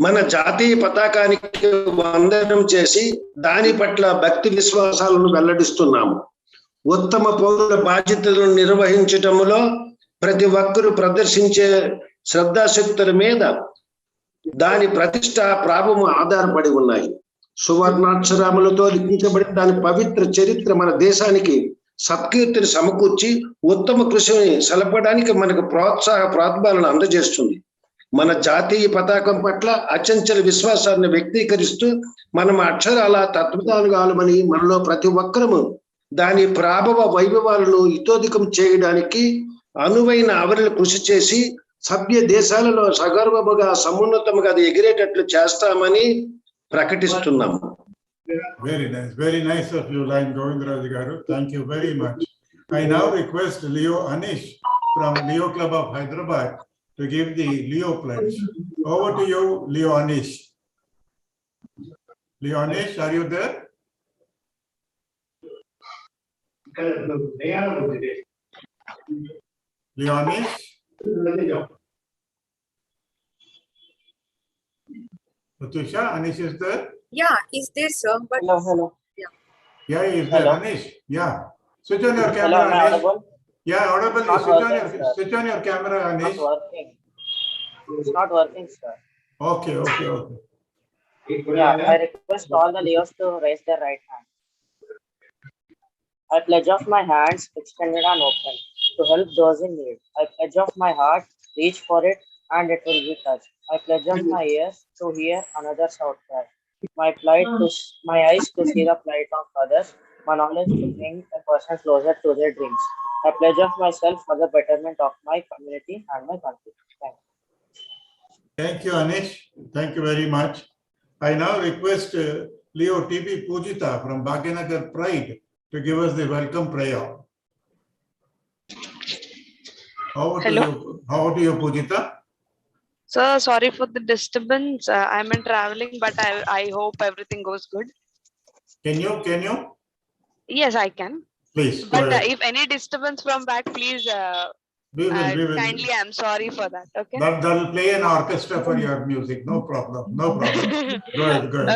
మన జాతీయ పతాకానికి వందనం చేసి దాని పట్ల భక్తి విశ్వాసాలను వెల్లడిస్తున్నాము. ఉత్తమ పౌరుల బాధ్యతలను నిర్వహించటంలో ప్రతి ఒక్కరూ ప్రదర్శించే శ్రద్ధాశక్తుల మీద దాని ప్రతిష్ట ప్రాభము ఆధారపడి ఉన్నాయి. సువర్ణాక్షరాములతో లిఖించబడిన దాని పవిత్ర చరిత్ర మన దేశానికి సత్కీర్తిని సమకూర్చి ఉత్తమ కృషిని సలపడానికి మనకు ప్రోత్సాహలను అందజేస్తుంది. మన జాతీయ పతాకం పట్ల అచంచల విశ్వాసాన్ని వ్యక్తీకరిస్తూ మనం అక్షరాల తత్వదానుగాలమని మనలో ప్రతి ఒక్కరము దాని ప్రాభవ వైభవాలను ఇతోధికం చేయడానికి అనువైన అవరలు కృషి చేసి సభ్య దేశాలలో సగర్వముగా సమున్నతముగా అది ఎగిరేటట్లు చేస్తామని ప్రకటిస్తున్నాము. Very nice of you, Line Govindaraj garu. Thank you very much. I now request Leo Anish from Leo Club of Hyderabad to give the Leo pledge. Over to you, Leo Anish. Leo Anish, are you there? Leo Anish? Patusha, Anish is there? Yeah, is there, sir? But Hello. Yeah, he is there. Hello. Anish, yeah. Switch on your camera, Hello, am I Anish. audible? Yeah, audible. Not Switch on your camera, Anish. Not working. It's not working, sir. Okay. Yeah, I request all the Leos to raise their right hand. I pledge of my hands extended and open to help those in need. I pledge of my heart, reach for it and it will be touched. I pledge of my ears to hear another's outcry. My eyes to see the plight of others. My knowledge to bring a person closer to their dreams. I pledge of myself for the betterment of my community and my country. Thank you. Thank you, Anish. Thank you very much. I now request Leo T.B. Pujita from Bhagyanagar Pride to give us the welcome prayer. How do you, Pujita? Sir, sorry for the disturbance. I'm in traveling, but I hope everything goes good. Can you? Yes, I can. Please. But if any disturbance from back, please we will. kindly, I'm sorry for that. Okay. They'll play an orchestra for your music. No problem. Go ahead.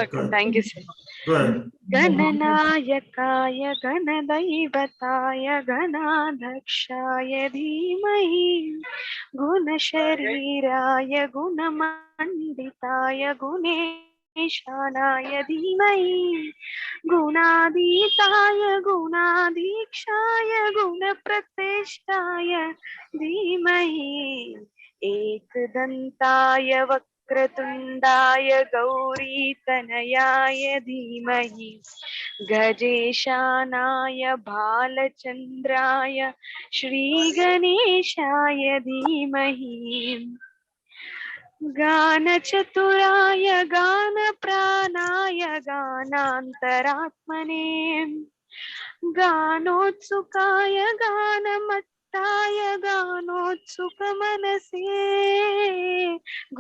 Okay, thank you, sir. Go ahead. गणनायकाय गणदैवताय गणाध्यक्षाय धीमहि गुणशरीराय गुणमण्डिताय गुणेशानाय धीमहि गुणातीताय गुणाधीक्षाय गुणप्रतिष्ठाय धीमहि एकदन्ताय वक्रतुण्डाय गौरीतनयाय धीमहि गजेशानाय भालचन्द्राय श्रीगणेशाय धीमहि गानचतुराय गानप्राणाय गानान्तरात्मने गानोत्सुकाय गानमत्ताय गानोत्सुकमनसे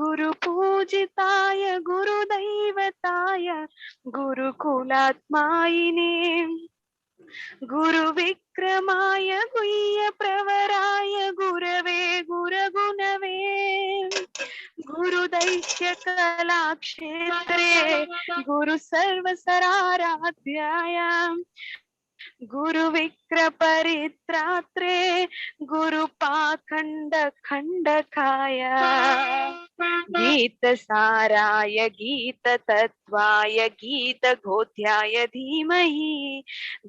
गुरुपूजिताय गुरुदैवताय गुरुकुलात्मायिने गुरुविक्रमाय गुह्यप्रवराय गुरवे गुरगुणवे गुरुदैत्यकलाक्षेत्रे गुरुसर्वसराराध्याय गुरुविक्रपरित्रात्रे गुरुपाखण्डखण्डकाय गीतसाराय गीततत्त्वाय गीतगोध्याय धीमहि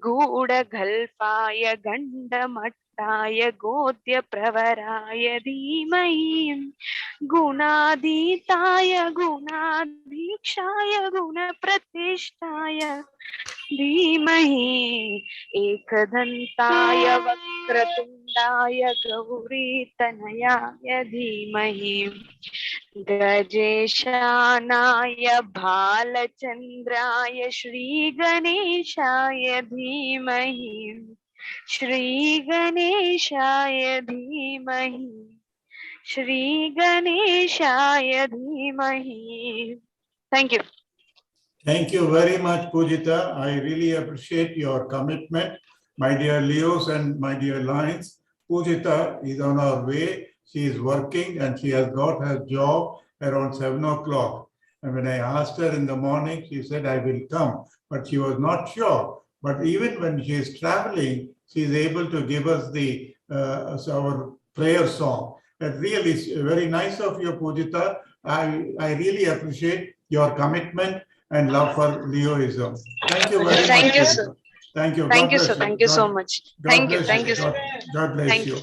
गूढगल्पाय गण्डमट्टाय गोद्यप्रवराय धीमहि गुणातीताय गुणाधीक्षाय गुणप्रतिष्ठाय धीमहि एकदन्ताय वक्रतुण्डाय गौरीतनयाय धीमहि गजेशानाय भालचन्द्राय श्रीगणेशाय धीमहि श्रीगणेशाय धीमहि श्रीगणेशाय धीमहि. Thank you. Thank you very much, Pujita. I really appreciate your commitment, my dear Leos and my dear Lions. Pujita is on her way. She is working and she has got her job around 7 o'clock. And when I asked her in the morning, she said, I will come, but she was not sure. But even when she is traveling, she is able to give us the our prayer song. That really is very nice of you, Pujita. I really appreciate your commitment and love for Leoism. Thank you very much. Thank you, sir. Thank you. Thank God you, bless sir. you. Thank you so God- much. God Thank you. bless Thank you, sir. God bless Thank you.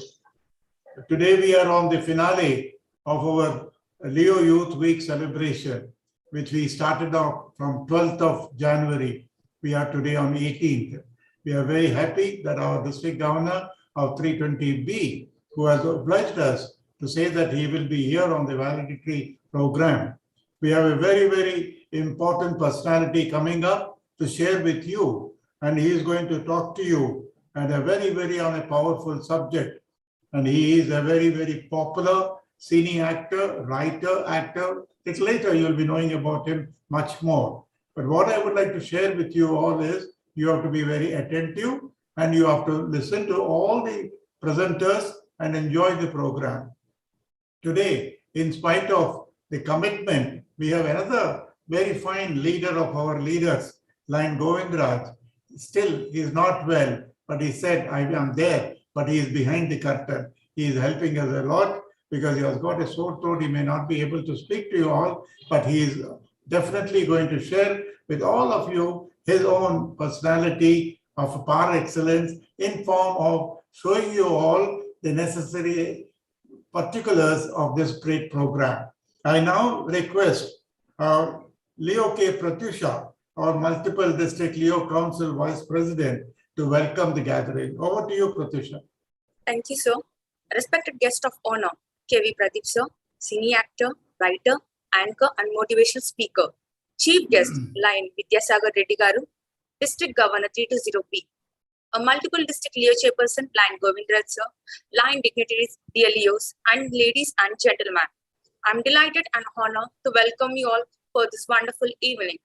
Today we are on the finale of our Leo Youth Week celebration, which we started off from 12th of January. We are today on 18th. We are very happy that our district governor of 320B, who has obliged us to say that he will be here on the valedictory program. We have a very, very important personality coming up to share with you, and he is going to talk to you and a very, very on a powerful subject. And he is a very, very popular cine actor, writer, actor. It's later you'll be knowing about him much more. But what I would like to share with you all is you have to be very attentive and you have to listen to all the presenters and enjoy the program. Today, in spite of the commitment, we have another very fine leader of our leaders, Lion Govindraj. Still, he is not well, but he said, I am there, but he is behind the curtain. He is helping us a lot because he has got a sore throat. He may not be able to speak to you all, but he is definitely going to share with all of you his own personality of par excellence in form of showing you all the necessary particulars of this great program. I now request Leo K. Pratyusha, our multiple district Leo Council Vice President, to welcome the gathering. Over to you, Pratyusha. Thank you, sir. Respected guest of honor, K.V. Pradeep, sir, cine actor, writer, anchor, and motivational speaker. Chief guest, Lion Vidyasagar Reddy Garu, District Governor 320B. A multiple district Leo chairperson, Lion Govindraj, sir, Lion dignitaries, dear Leos, and ladies and gentlemen. I'm delighted and honored to welcome you all for this wonderful evening.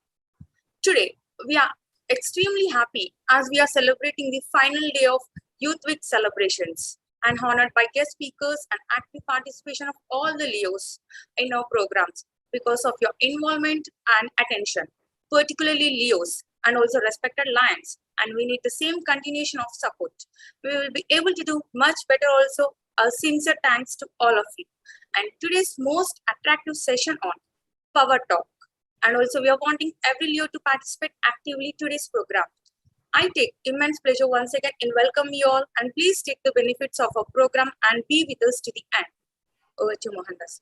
Today, we are extremely happy as we are celebrating the final day of Youth Week celebrations and honored by guest speakers and active participation of all the Leos in our programs because of your involvement and attention, particularly Leos and also respected Lions. And we need the same continuation of support. We will be able to do much better also. A sincere thanks to all of you. And today's most attractive session on Power Talk. And also we are wanting every Leo to participate actively to today's program. I take immense pleasure once again in welcoming you all and please take the benefits of our program and be with us to the end. Over to Mohandas.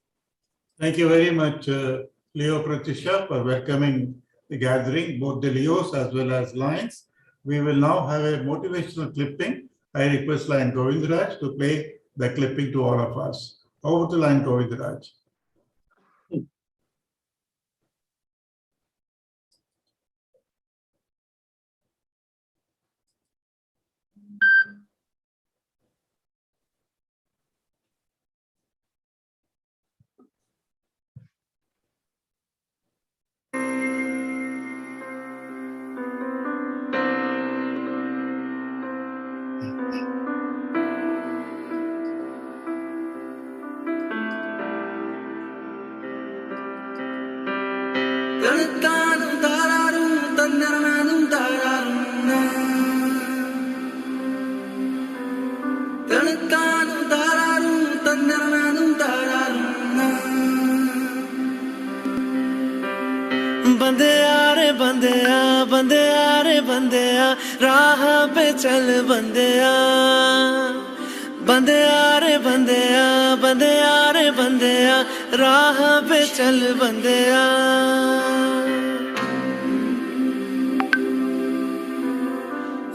Thank you very much, Leo Pratyusha, for welcoming the gathering, both the Leos as well as Lions. We will now have a motivational clipping. I request Lion Govindraj to play the clipping to all of us. Over to Lion Govindraj. बंदिया राह पे चल बंदिया बंदिया रे बंदिया बंदिया रे बंदिया राह पे चल बंदिया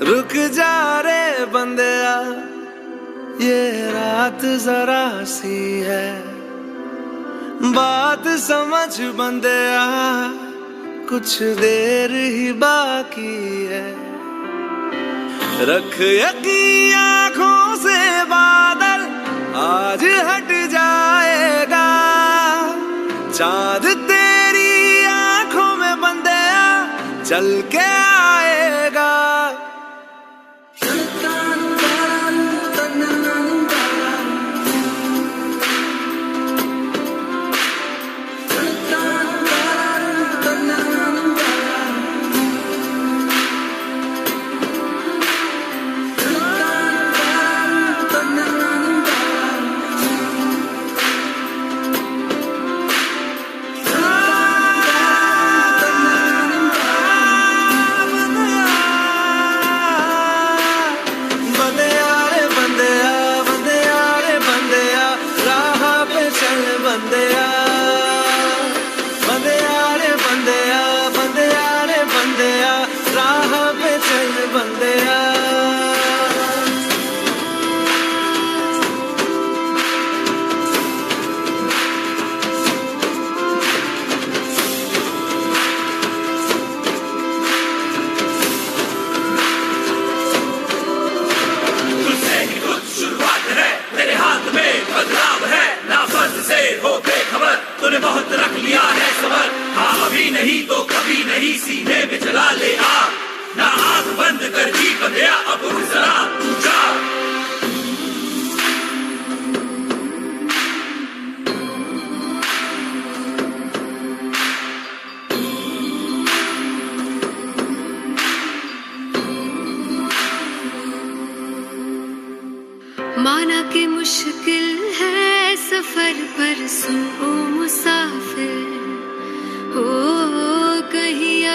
रुक जा रे बंदिया ये रात जरा सी है बात समझ बंदिया कुछ देर ही बाकी है रख यकीन आँखों से बादल आज हट जाएगा चाँद तेरी आँखों में बंदिया चल के आएगा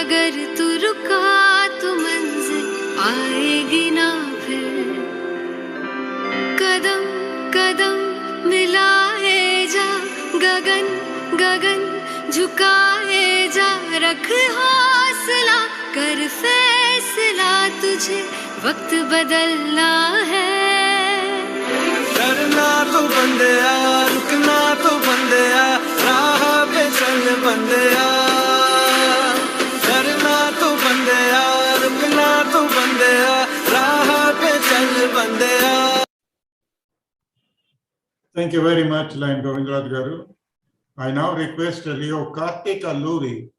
अगर तू रुका तो मंजिल आएगी ना फिर। कदम कदम मिलाए जा, गगन गगन झुकाए जा, रख हौसला कर फैसला, तुझे वक्त बदलना है। डरना तो बंदिया, रुकना तो बंदिया, राह पे चल बंदिया। डरना तो बंदिया, रुकना तो बंदिया, राह पे चल बंदिया। Thank you very much, Lion Govindraj Garu. I now request Leo Kartik Alluri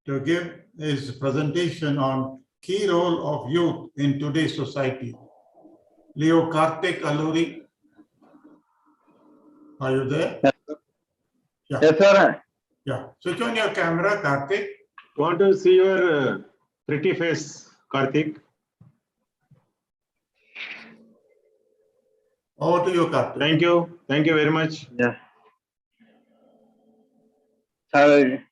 to give his presentation on key role of youth in today's society. Leo Kartik Alluri, are you there? Yeah. Yes, sir. Yeah. Switch on your camera, Kartik. Want to see your pretty face, Karthik? Over to you, Kartik. Thank you. Thank you very much. Yeah. Sir,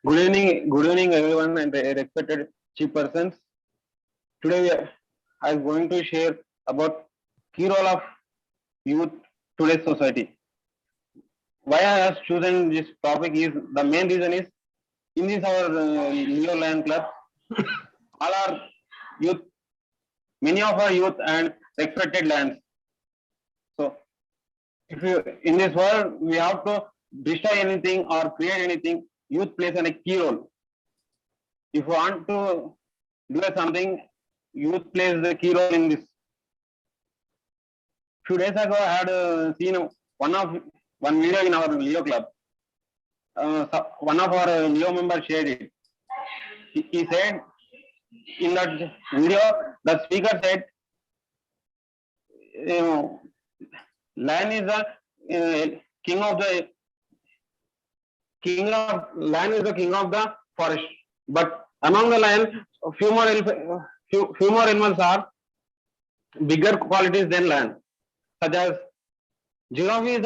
good evening, everyone, and respected chief persons. Today, I am going to share about key role of youth today's society. Why I have chosen this topic is the main reason is in this our Leo Lion Club, all our youth, many of our youth and respected lions. So, if you in this world we have to destroy anything or create anything, youth plays a key role. If you want to do something, youth plays the key role in this. Few days ago, I had seen one video in our Leo Club. One of our Leo members shared it. He said in that video, the speaker said, lion is the king of the forest. But among the lion, few more animals are bigger qualities than lion, such as giraffe is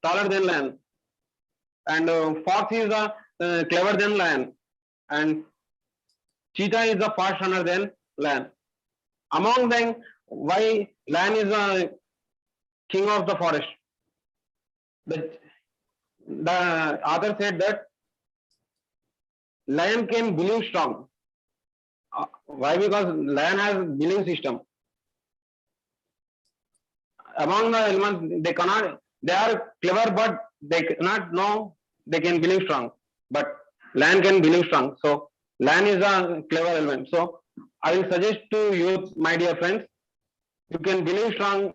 taller than lion, and fox is clever than lion, and cheetah is the fast runner than lion. Among them, why lion is the king of the forest? The author said that lion can believe strong. Why? Because lion has belief system. Among the elements, they are clever, but they cannot know they can believe strong. But lion can believe strong. So lion is a clever element. So I will suggest to you, my dear friends, you can believe strong,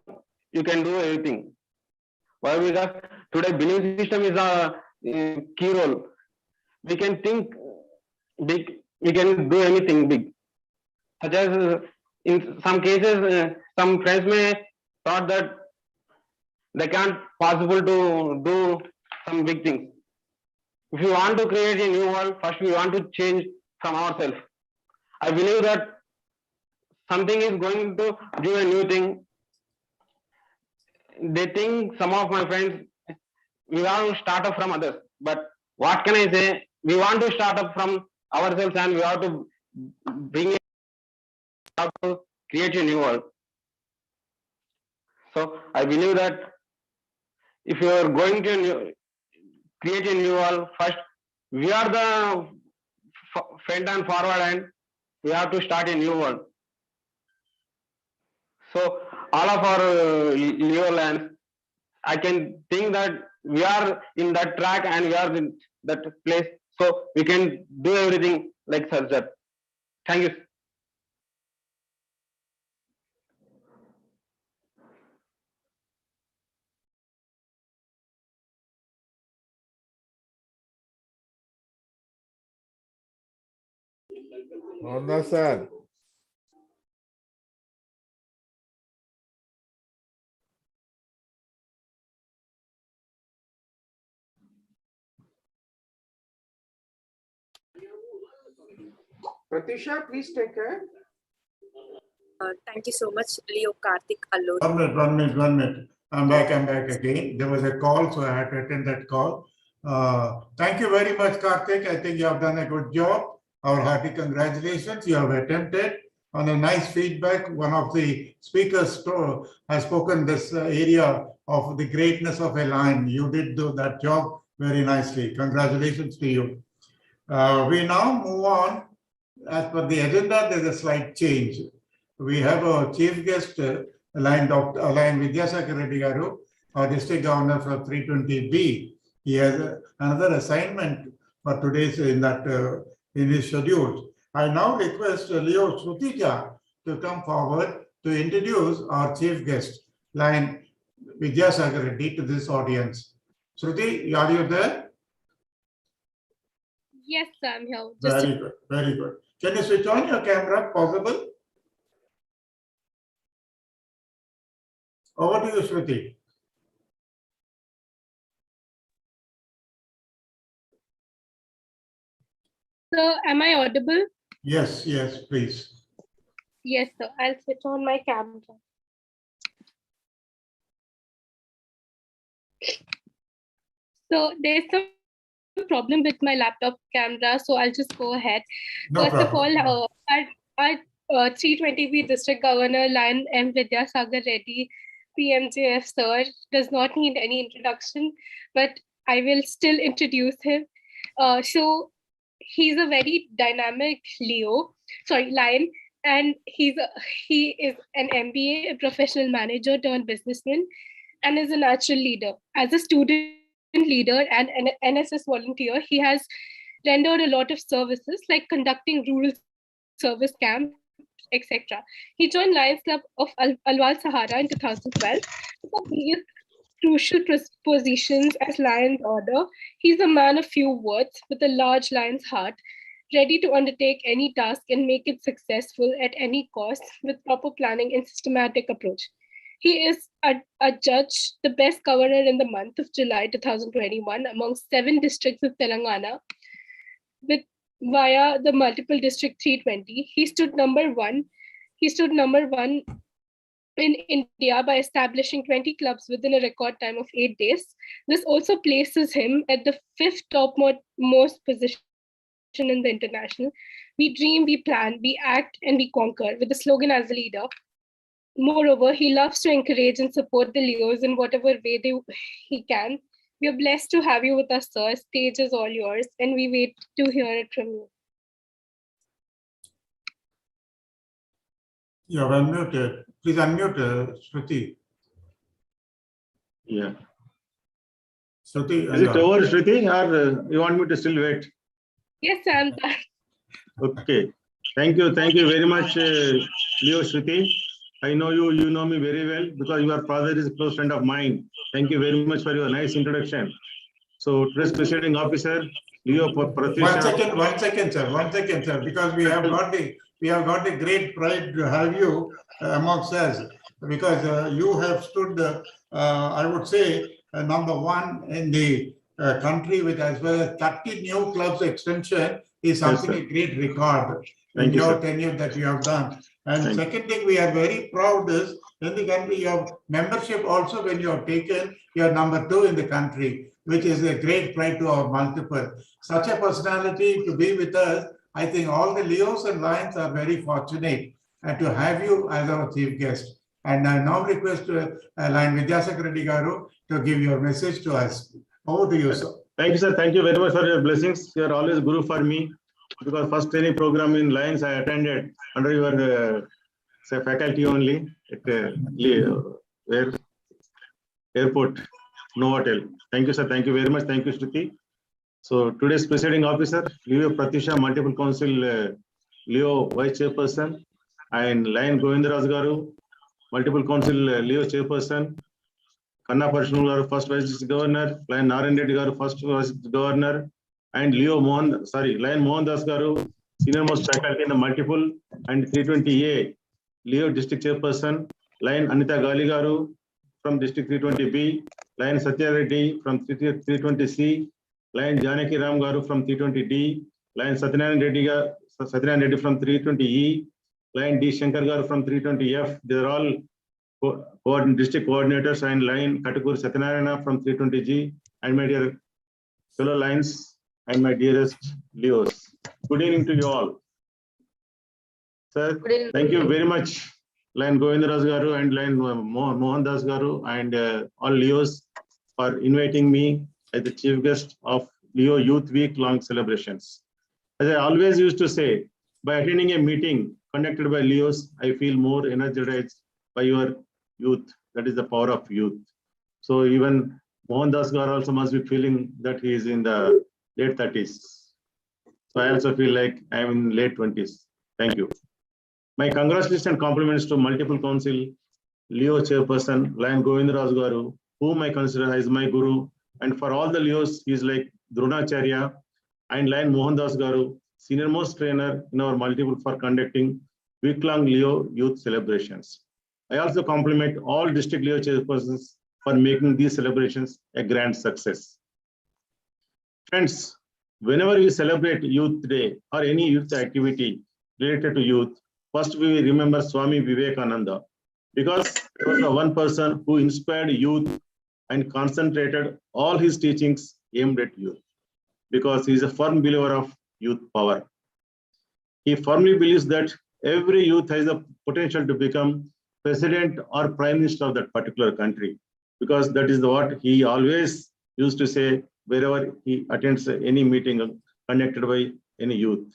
you can do everything. Why? Because today belief system is a key role. We can think big, we can do anything big. Such as in some cases, some friends may thought that they can't possible to do some big things. If you want to create a new world, first we want to change from ourselves. I believe that something is going to do a new thing. They think, some of my friends, we want to start up from others. But what can I say? We want to start up from ourselves and we have to bring it, have to create a new world. So I believe that if you are going to create a new world, first we are the front and forward, and we have to start a new world. So all of our Leo lands, I can think that we are in that track and we are in that place. So we can do everything like such that. Thank you. Mohandas sir. Pratisha, please take care. Thank you so much, Leo Kartik Alluri. One minute. I'm back again. There was a call, so I had to attend that call. Thank you very much, Karthik. I think you have done a good job. Our hearty congratulations. You have attempted on a nice feedback. One of the speakers has spoken this area of the greatness of a line. You did do that job very nicely. Congratulations to you. We now move on. As per the agenda, there's a slight change. We have a chief guest, Line Vidyasagar Reddy Garu, our district governor from 320B. He has another assignment for today's in his schedule. I now request Leo Shrutija to come forward to introduce our chief guest, Line Vidyasagar Reddy, to this audience. Shruti, are you there? Yes, I'm here. Very good, very good. Can you switch on your camera, possible? Over to you, Shruti. So, am I audible? Yes, yes, please. Yes, sir. I'll switch on my camera. So, there's some problem with my laptop camera, so I'll just go ahead. No First problem. of all, our 320B District Governor Lion M. Vidyasagar Reddy, PMJF sir, does not need any introduction, but I will still introduce him. So he's a very dynamic Lion, and he is an MBA, a professional manager turned businessman, and is a natural leader. As a student leader and an NSS volunteer, he has rendered a lot of services like conducting rural service camps, etc. He joined Lions Club of Alwal Sahara in 2012. He is crucial positions as Lion's Order. He's a man of few words with a large lion's heart, ready to undertake any task and make it successful at any cost with proper planning and systematic approach. He is a judge, the best governor in the month of July 2021 among 7 districts of Telangana via the multiple district 320. He stood number one in India by establishing 20 clubs within a record time of 8 days. This also places him at the 5th topmost position in the international. We dream, we plan, we act, and we conquer, with the slogan as a leader. Moreover, he loves to encourage and support the Leos in whatever way he can. We are blessed to have you with us, sir. Stage is all yours, and we wait to hear it from you. You are unmuted. Please unmute, Shruti. Yeah. Shruti, Is it over, Shruti, or you want me to still wait? Yes, I'm done. Okay. Thank you very much, Leo Shruti. I know you, you know me very well because your father is a close friend of mine. Thank you very much for your nice introduction. So, today's presiding officer, Leo Pratisha. One second, sir, because we have got the great pride to have you amongst us, because you have stood, I would say, number one in the country with as well as 30 new clubs extension is something, a great record in your tenure that you have done. And second thing, we are very proud is in the country, your membership also, when you have taken, you are number 2 in the country, which is a great pride to our multiple. Such a personality to be with us, I think all the Leos and Lions are very fortunate and to have you as our chief guest. And I now request Lion Vidyasagar Reddy Garu to give your message to us. Over to you, sir. Thank you, sir. Thank you very much for your blessings. You are always guru for me, because first training program in Lions I attended under your faculty only at airport, Novotel. Thank you, sir. Thank you very much. Thank you, Shruti. So today's presiding officer, Leo Pratisha, multiple council, Leo vice chairperson, and Lion Govindaraj Garu, multiple council, Leo chairperson, Kanna Parshnul Garu, first vice governor, Lion Narayan Reddy Garu, first vice governor, and Lion Mohan Das Garu, senior most faculty in the multiple, and 320A, Leo district chairperson, Lion Anita Gali Garu from district 320B, Lion Satya Reddy from 320C, Lion Janaki Ram Garu from 320D, Lion Satyanarayan Reddy from 320E, Lion D Shankar Garu from 320F. They are all district coordinators, and Lion Katakur Satyanarayana from 320G, and my dear fellow Lions, and my dearest Leos. Good evening to you all. Sir, thank you very much, Lion Govindaraj Garu and Lion Mohan Das Garu and all Leos for inviting me as the chief guest of Leo Youth Week long celebrations. As I always used to say, by attending a meeting conducted by Leos, I feel more energized by your youth. That is the power of youth. So even Mohan Das Garu also must be feeling that he is in the late 30s. So I also feel like I am in late 20s. Thank you. My congratulations and compliments to Multiple Council, Leo Chairperson, Lion Govindaraj Garu, whom I consider as my guru. And for all the Leos, he is like Dronacharya, and Lion Mohan Das Garu, senior most trainer in our Multiple for conducting week-long Leo youth celebrations. I also compliment all district Leo chairpersons for making these celebrations a grand success. Friends, whenever we celebrate Youth Day or any youth activity related to youth, first we remember Swami Vivekananda, because he was the one person who inspired youth and concentrated all his teachings aimed at youth, because he is a firm believer of youth power. He firmly believes that every youth has the potential to become president or prime minister of that particular country, because that is what he always used to say wherever he attends any meeting conducted by any youth.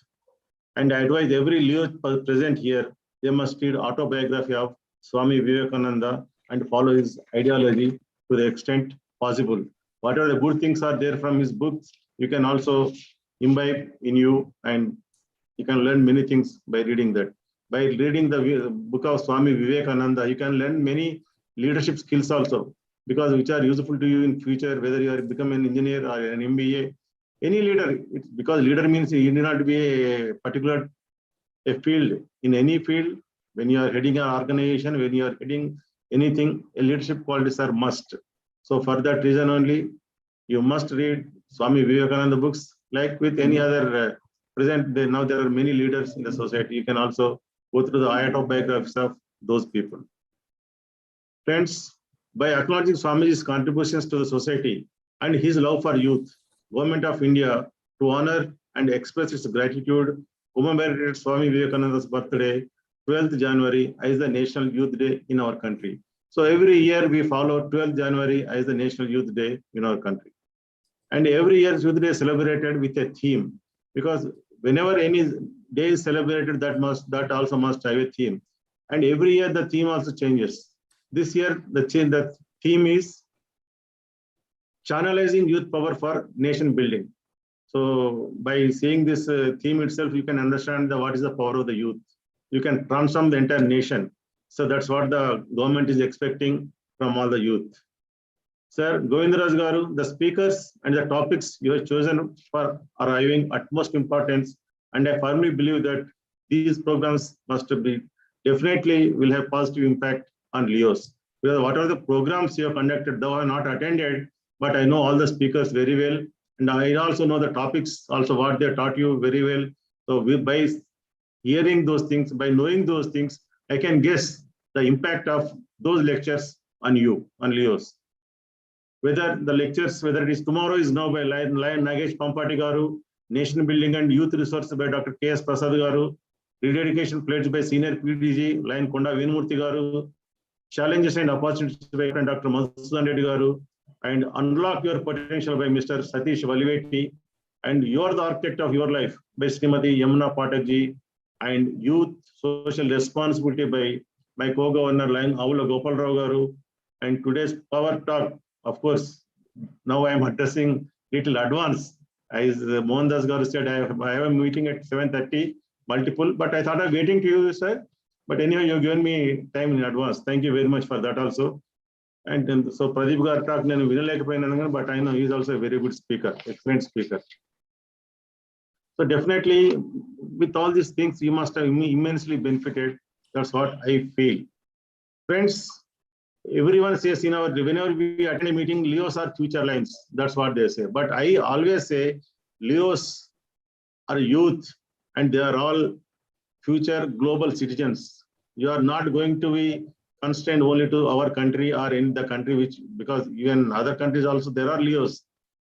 And I advise every Leo present here, they must read autobiography of Swami Vivekananda and follow his ideology to the extent possible. Whatever the good things are there from his books, you can also imbibe in you, and you can learn many things by reading that. By reading the book of Swami Vivekananda, you can learn many leadership skills also, because which are useful to you in future, whether you are become an engineer or an MBA. Any leader, because leader means you need not be a particular field. In any field, when you are heading an organization, when you are heading anything, a leadership qualities are must. So for that reason only, you must read Swami Vivekananda books. Like with any other now there are many leaders in the society. You can also go through the autobiographies of those people. Friends, by acknowledging Swamiji's contributions to the society and his love for youth, Government of India, to honor and express its gratitude, commemorated Swami Vivekananda's birthday, 12th January, as the National Youth Day in our country. So every year we follow 12th January as the National Youth Day in our country. And every year Youth Day is celebrated with a theme, because whenever any day is celebrated, that also must have a theme. And every year the theme also changes. This year the theme is channelizing youth power for nation building. So by seeing this theme itself, you can understand what is the power of the youth. You can transform the entire nation. So that's what the government is expecting from all the youth. Sir Govindaraj Garu, the speakers and the topics you have chosen are having utmost importance, and I firmly believe that these programs must be definitely will have positive impact on Leos. Because whatever the programs you have conducted, though I have not attended, but I know all the speakers very well, and I also know the topics, also what they taught you very well. So by hearing those things, by knowing those things, I can guess the impact of those lectures on you, on Leos. Whether the lectures, whether it is tomorrow is now by Lion Nagesh Pampati Garu, Nation Building and Youth Resources by Dr. K.S. Prasad Garu, Rededication pledged by Senior PDG, Lion Konda Venmurthy Garu, Challenges and Opportunities by Dr. Madhusudan Reddy Garu, and Unlock Your Potential by Mr. Satish Valiveti, and You Are the Architect of Your Life by Srimati Yamuna Pathakji, and Youth Social Responsibility by my co-governor Lion Avula Gopal Rao Garu, and today's Power Talk, of course, now I am addressing little advance. As Mohan Das Garu said, I have a meeting at 7:30, multiple, but I thought of waiting to you, sir. But anyway, you've given me time in advance. Thank you very much for that also. And so Pradeep Garu talk nenu vinalekapoyinanu, but I know he is also a very good speaker, excellent speaker. So definitely, with all these things, you must have immensely benefited. That's what I feel. Friends, everyone says whenever we attend a meeting, Leos are future lines. That's what they say. But I always say Leos are youth, and they are all future global citizens. You are not going to be constrained only to our country or in the country, because even other countries also there are Leos.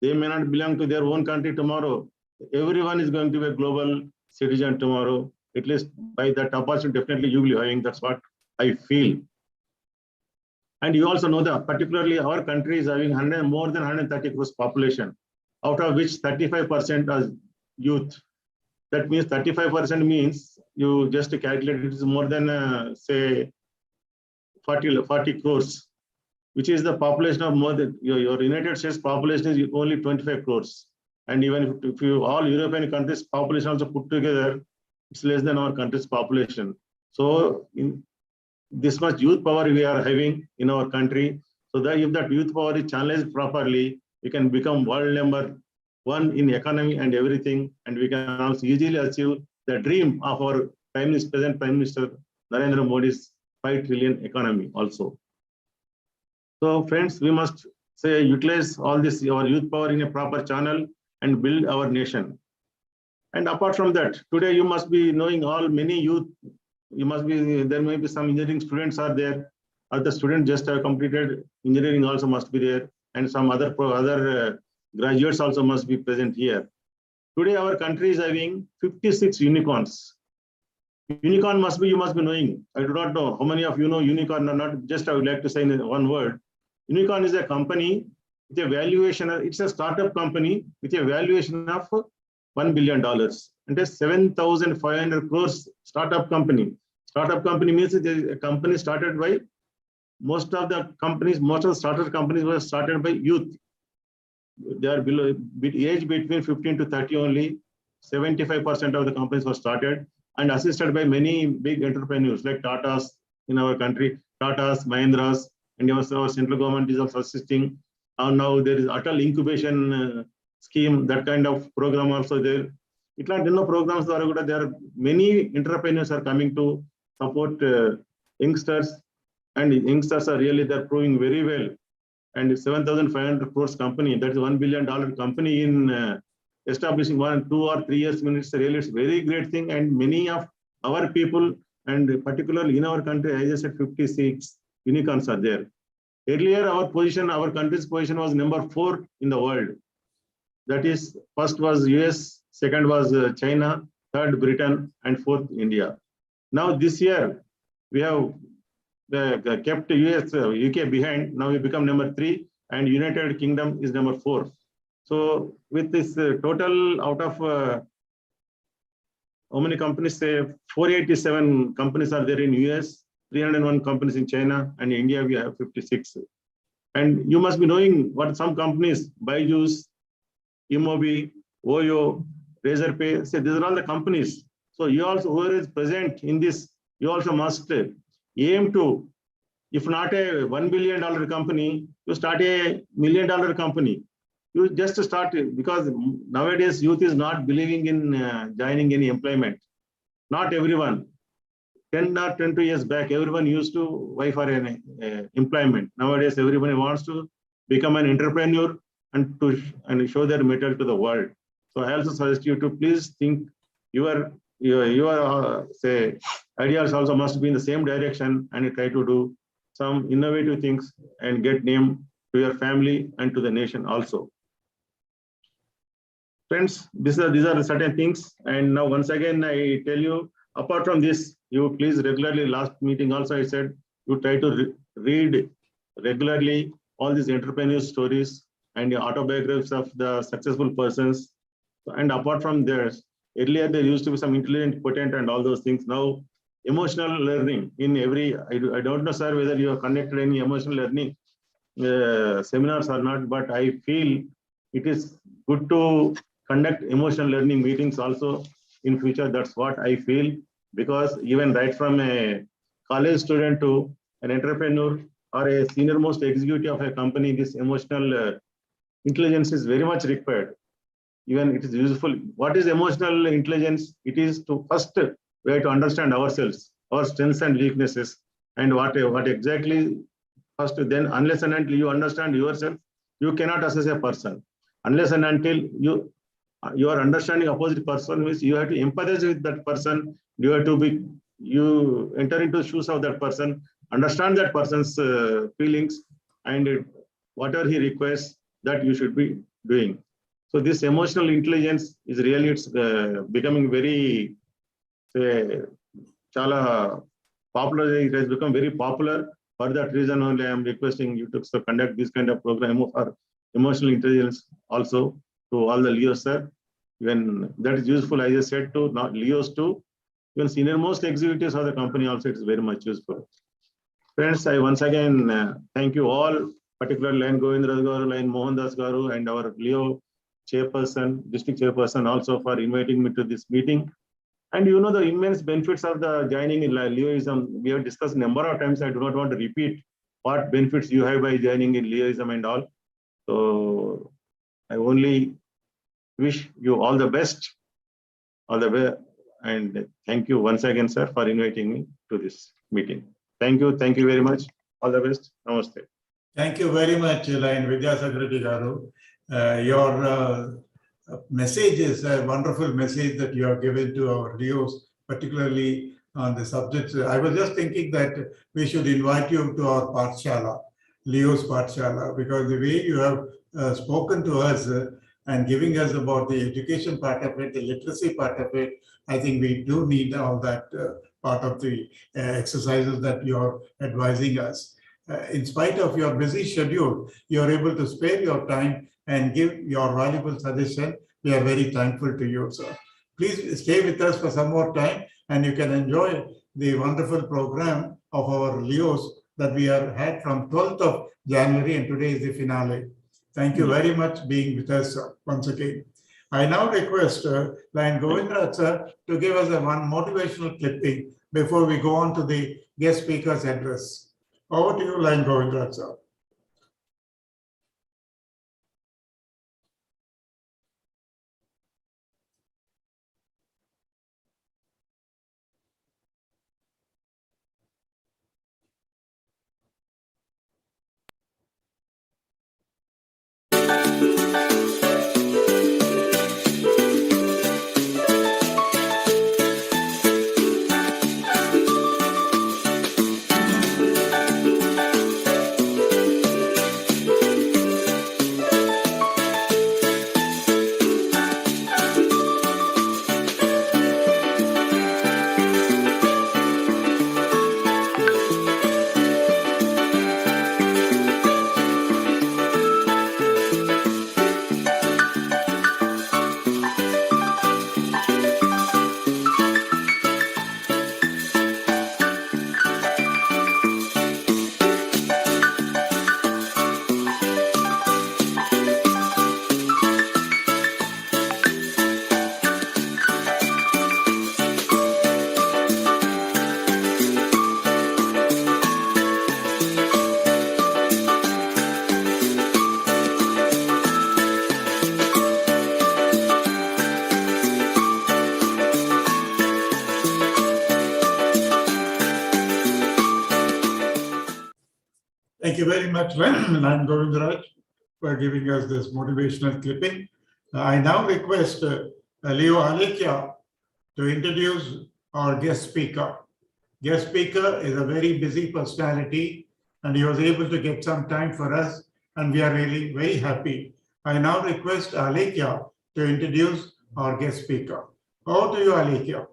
They may not belong to their own country tomorrow. Everyone is going to be a global citizen tomorrow. At least by that opportunity, definitely you will be having. That's what I feel. And you also know that particularly our country is having more than 130 crores population, out of which 35% are youth. That means 35% means you just calculate it is more than say 40 crores, which is the population of more than your United States population is only 25 crores. And even if you all European countries population also put together, it's less than our country's population. So in this much youth power we are having in our country. So that if that youth power is channeled properly, we can become world #1 in economy and everything. And we can also easily achieve the dream of our present Prime Minister Narendra Modi's 5 trillion economy also. So friends, we must say utilize all this our youth power in a proper channel and build our nation. And apart from that, today you must be knowing all many youth. You must be there may be some engineering students are there. Other students just have completed engineering also must be there, and some other graduates also must be present here. Today our country is having 56 unicorns. Unicorn must be you must be knowing. I do not know how many of you know unicorn or not. Just I would like to say in one word. Unicorn is a company with a valuation. It's a startup company with a valuation of $1 billion. And a 7,500 crores startup company. Startup company means it is a company started by most of the startup companies were started by youth. They are below age between 15 to 30 only. 75% of the companies were started and assisted by many big entrepreneurs like Tatas in our country, Tatas, Mahindras, and also our central government is also assisting. And now there is Atal incubation scheme, that kind of program also there. Programs there are many entrepreneurs are coming to support youngsters, and youngsters are really they're proving very well. And 7,500 crores company, that is $1 billion company in establishing 1, 2 or 3 years. It's really it's very great thing. And many of our people, and particularly in our country, as I said, 56 unicorns are there. Earlier, our country's position was number 4 in the world. That is, first was US, second was China, third Britain, and fourth India. Now this year, we have kept US, UK behind. Now we become number 3, and United Kingdom is number 4. So with this total out of how many companies say 487 companies are there in US, 301 companies in China, and in India we have 56. And you must be knowing what some companies, Byju's, Imobi, Oyo, Razorpay, say these are all the companies. So you also, whoever is present in this, you also must aim to, if not a $1 billion company, you start a $1 million company. You just start it, because nowadays youth is not believing in joining any employment. Not everyone. 10 or 20 years back, everyone used to vie for an employment. Nowadays, everybody wants to become an entrepreneur and show their mettle to the world. So I also suggest you to please think your say ideas also must be in the same direction, and you try to do some innovative things and get name to your family and to the nation also. Friends, these are certain things. And now once again, I tell you, apart from this, you please regularly, last meeting also I said, you try to read regularly all these entrepreneurial stories and the autobiographies of the successful persons. And apart from this, earlier there used to be some intelligent quotient and all those things. Now, emotional learning in every, I don't know, sir, whether you have conducted any emotional learning seminars or not, but I feel it is good to conduct emotional learning meetings also in future. That's what I feel, because even right from a college student to an entrepreneur or a senior most executive of a company, this emotional intelligence is very much required. Even it is useful. What is emotional intelligence? It is to first we have to understand ourselves, our strengths and weaknesses, and what exactly first. Then, unless and until you understand yourself, you cannot assess a person. Unless and until you are understanding opposite person, means you have to empathize with that person. You enter into the shoes of that person, understand that person's feelings, and whatever he requests, that you should be doing. So this emotional intelligence is really, it's becoming very, chala popular. It has become very popular. For that reason only, I am requesting you to conduct this kind of program for emotional intelligence also to all the Leos, sir. When that is useful, as I said, to not Leos too, even senior most executives of the company also, it is very much useful. Friends, I once again thank you all, particularly Line Govindraj Garu, Line Mohandas Garu, and our Leo chairperson, district chairperson also for inviting me to this meeting. And you know the immense benefits of the joining in Leoism. We have discussed a number of times. I do not want to repeat what benefits you have by joining in Leoism and all. So I only wish you all the best, all the best, and thank you once again, sir, for inviting me to this meeting. Thank you very much. All the best. Namaste. Thank you very much, Line Vidyasagar Reddy Garu. Your message is a wonderful message that you have given to our Leos, particularly on the subjects. I was just thinking that we should invite you to our Pathshala, Leo's Pathshala, because the way you have spoken to us and giving us about the education part of it, the literacy part of it, I think we do need all that part of the exercises that you're advising us. In spite of your busy schedule, you're able to spare your time and give your valuable suggestion. We are very thankful to you, sir. Please stay with us for some more time and you can enjoy the wonderful program of our Leos that we have had from 12th of January and today is the finale. Thank you very much being with us once again. I now request Line Govindraj sir to give us one motivational clipping before we go on to the guest speaker's address. Over to you, Line Govindraj sir. Thank you very much, Line Govindraj, for giving us this motivational clipping. I now request Leo Alekia to introduce our guest speaker. Guest speaker is a very busy personality and he was able to get some time for us and we are really very happy. I now request Alekia to introduce our guest speaker. Over to you, Alekia.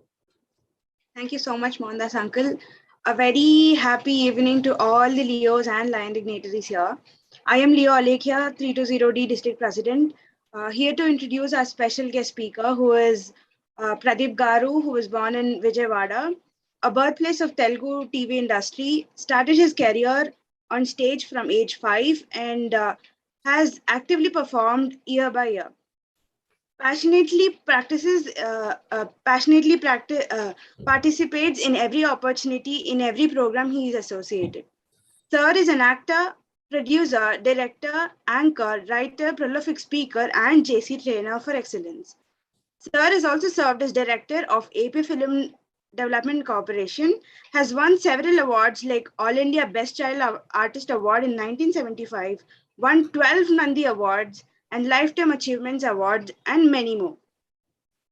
Thank you so much, Mohandas uncle. A very happy evening to all the Leos and Lion dignitaries here. I am Leo Alekia, 320D District President, here to introduce our special guest speaker, who is Pradeep Garu, who was born in Vijayawada, a birthplace of Telugu TV industry, started his career on stage from age 5 and has actively performed year by year. Passionately participates in every opportunity, in every program he is associated. Sir is an actor, producer, director, anchor, writer, prolific speaker, and JC trainer for excellence. Sir has also served as director of AP Film Development Corporation, has won several awards like All India Best Child Artist Award in 1975, won 12 Nandi Awards, and Lifetime Achievements Awards, and many more.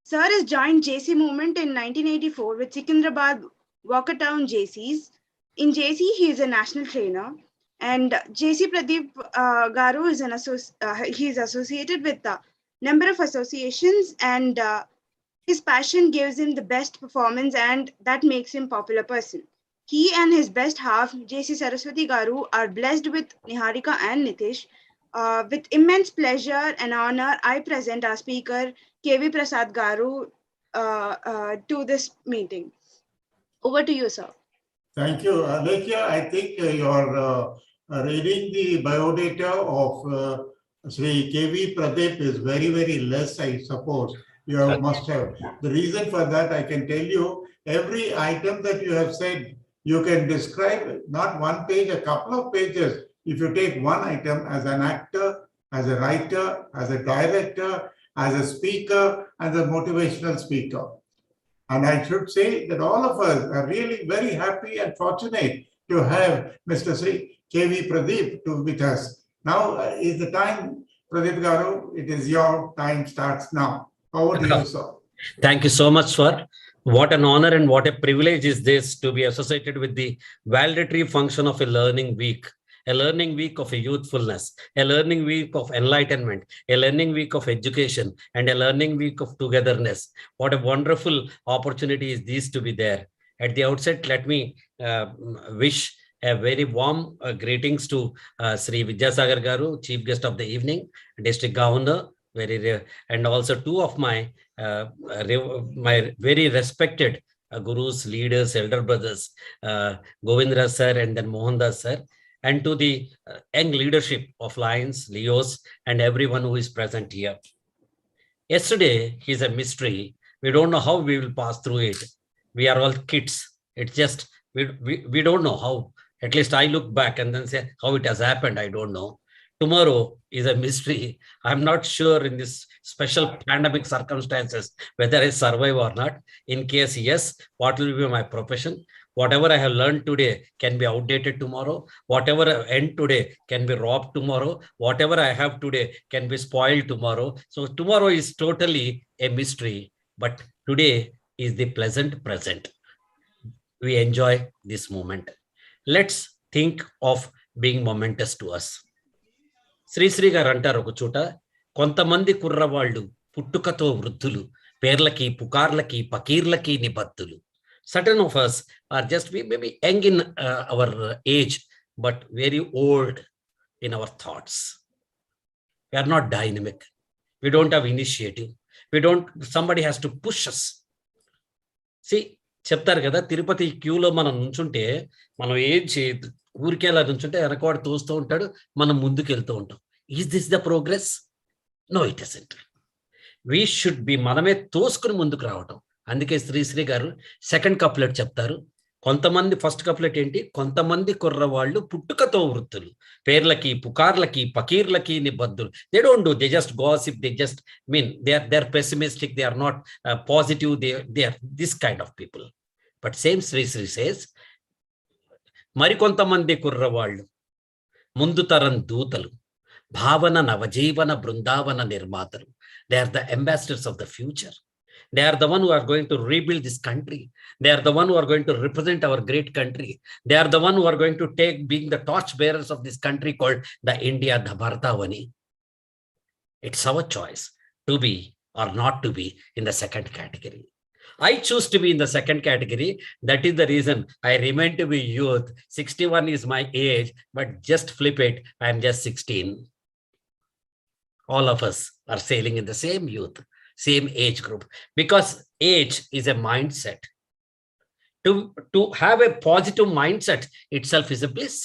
Sir has joined JC movement in 1984 with Secunderabad Walkertown JCs. In JC, he is a national trainer. And JC Pradeep Garu is he is associated with a number of associations, and his passion gives him the best performance, and that makes him popular person. He and his best half, JC Saraswati Garu, are blessed with Niharika and Nitish. With immense pleasure and honor, I present our speaker, KV Prasad Garu, to this meeting. Over to you, sir. Thank you. Alekia, I think you're reading the biodata of Sri KV Pradeep is very, very less, I suppose. You must have. The reason for that, I can tell you, every item that you have said, you can describe not one page, a couple of pages. If you take one item as an actor, as a writer, as a director, as a speaker, as a motivational speaker. And I should say that all of us are really very happy and fortunate to have Mr. Sri KV Pradeep with us. Now is the time, Pradeep Garu, it is your time starts now. Over to you, sir. Thank you so much, sir. What an honor and what a privilege is this to be associated with the valedictory function of a learning week of a youthfulness, a learning week of enlightenment, a learning week of education, and a learning week of togetherness. What a wonderful opportunity is this to be there. At the outset, let me wish a very warm greetings to Sri Vidyasagar Garu, Chief Guest of the Evening, District Governor, and also two of my very respected gurus, leaders, elder brothers, Govindra sir and then Mohandas sir, and to the young leadership of Lions, Leos, and everyone who is present here. Yesterday is a mystery. We don't know how we will pass through it. We are all kids. It's just, we don't know how. At least I look back and then say how it has happened. I don't know. Tomorrow is a mystery. I'm not sure in this special pandemic circumstances whether I survive or not. In case yes, what will be my profession? Whatever I have learned today can be outdated tomorrow. Whatever I end today can be robbed tomorrow. Whatever I have today can be spoiled tomorrow. So tomorrow is totally a mystery. But today is the pleasant present. We enjoy this moment. Let's think of being momentous to us. Sri Sri గారు అంటారు ఒక చోట, కొంతమంది కుర్రవాళ్ళు పుట్టుకతో వృద్ధులు, పేర్లకి పుకార్లకి పకీర్లకి నిబద్ధులు. Certain of us are just maybe young in our age, but very old in our thoughts. We are not dynamic. We don't have initiative. Somebody has to push us. See, చెప్తారు కదా, తిరుపతి క్యూలో మనం నుంచుంటే మనం ఏం చేయదు, ఊరికేలా నుంచుంటే వెనకవాడు తోస్తూ ఉంటాడు, మనం ముందుకు వెళ్తూ ఉంటాం. Is this the progress? No, it isn't. We should be, మనమే తోసుకుని ముందుకు రావటం. అందుకే శ్రీశ్రీ గారు సెకండ్ కప్లెట్ చెప్తారు. కొంతమంది, ఫస్ట్ కప్లెట్ ఏంటి? కొంతమంది కుర్రవాళ్ళు పుట్టుకతో వృత్తులు, పేర్లకి పుకార్లకి పకీర్లకి నిబద్ధులు. They don't do, they just gossip, they just they are pessimistic, they are not positive, they are this kind of people. But same Sri Sri says, మరికొంతమంది కుర్రవాళ్ళు ముందు తరం దూతలు, భావన నవజీవన బృందావన నిర్మాతలు. They are the ambassadors of the future. They are the one who are going to rebuild this country. They are the one who are going to represent our great country. They are the one who are going to being the torch bearers of this country called the India, the Bharatavani. It's our choice to be or not to be in the second category. I choose to be in the second category. That is the reason I remain to be youth. 61 is my age, but just flip it, I am just 16. All of us are sailing in the same youth, same age group, because age is a mindset. To have a positive mindset itself is a bliss.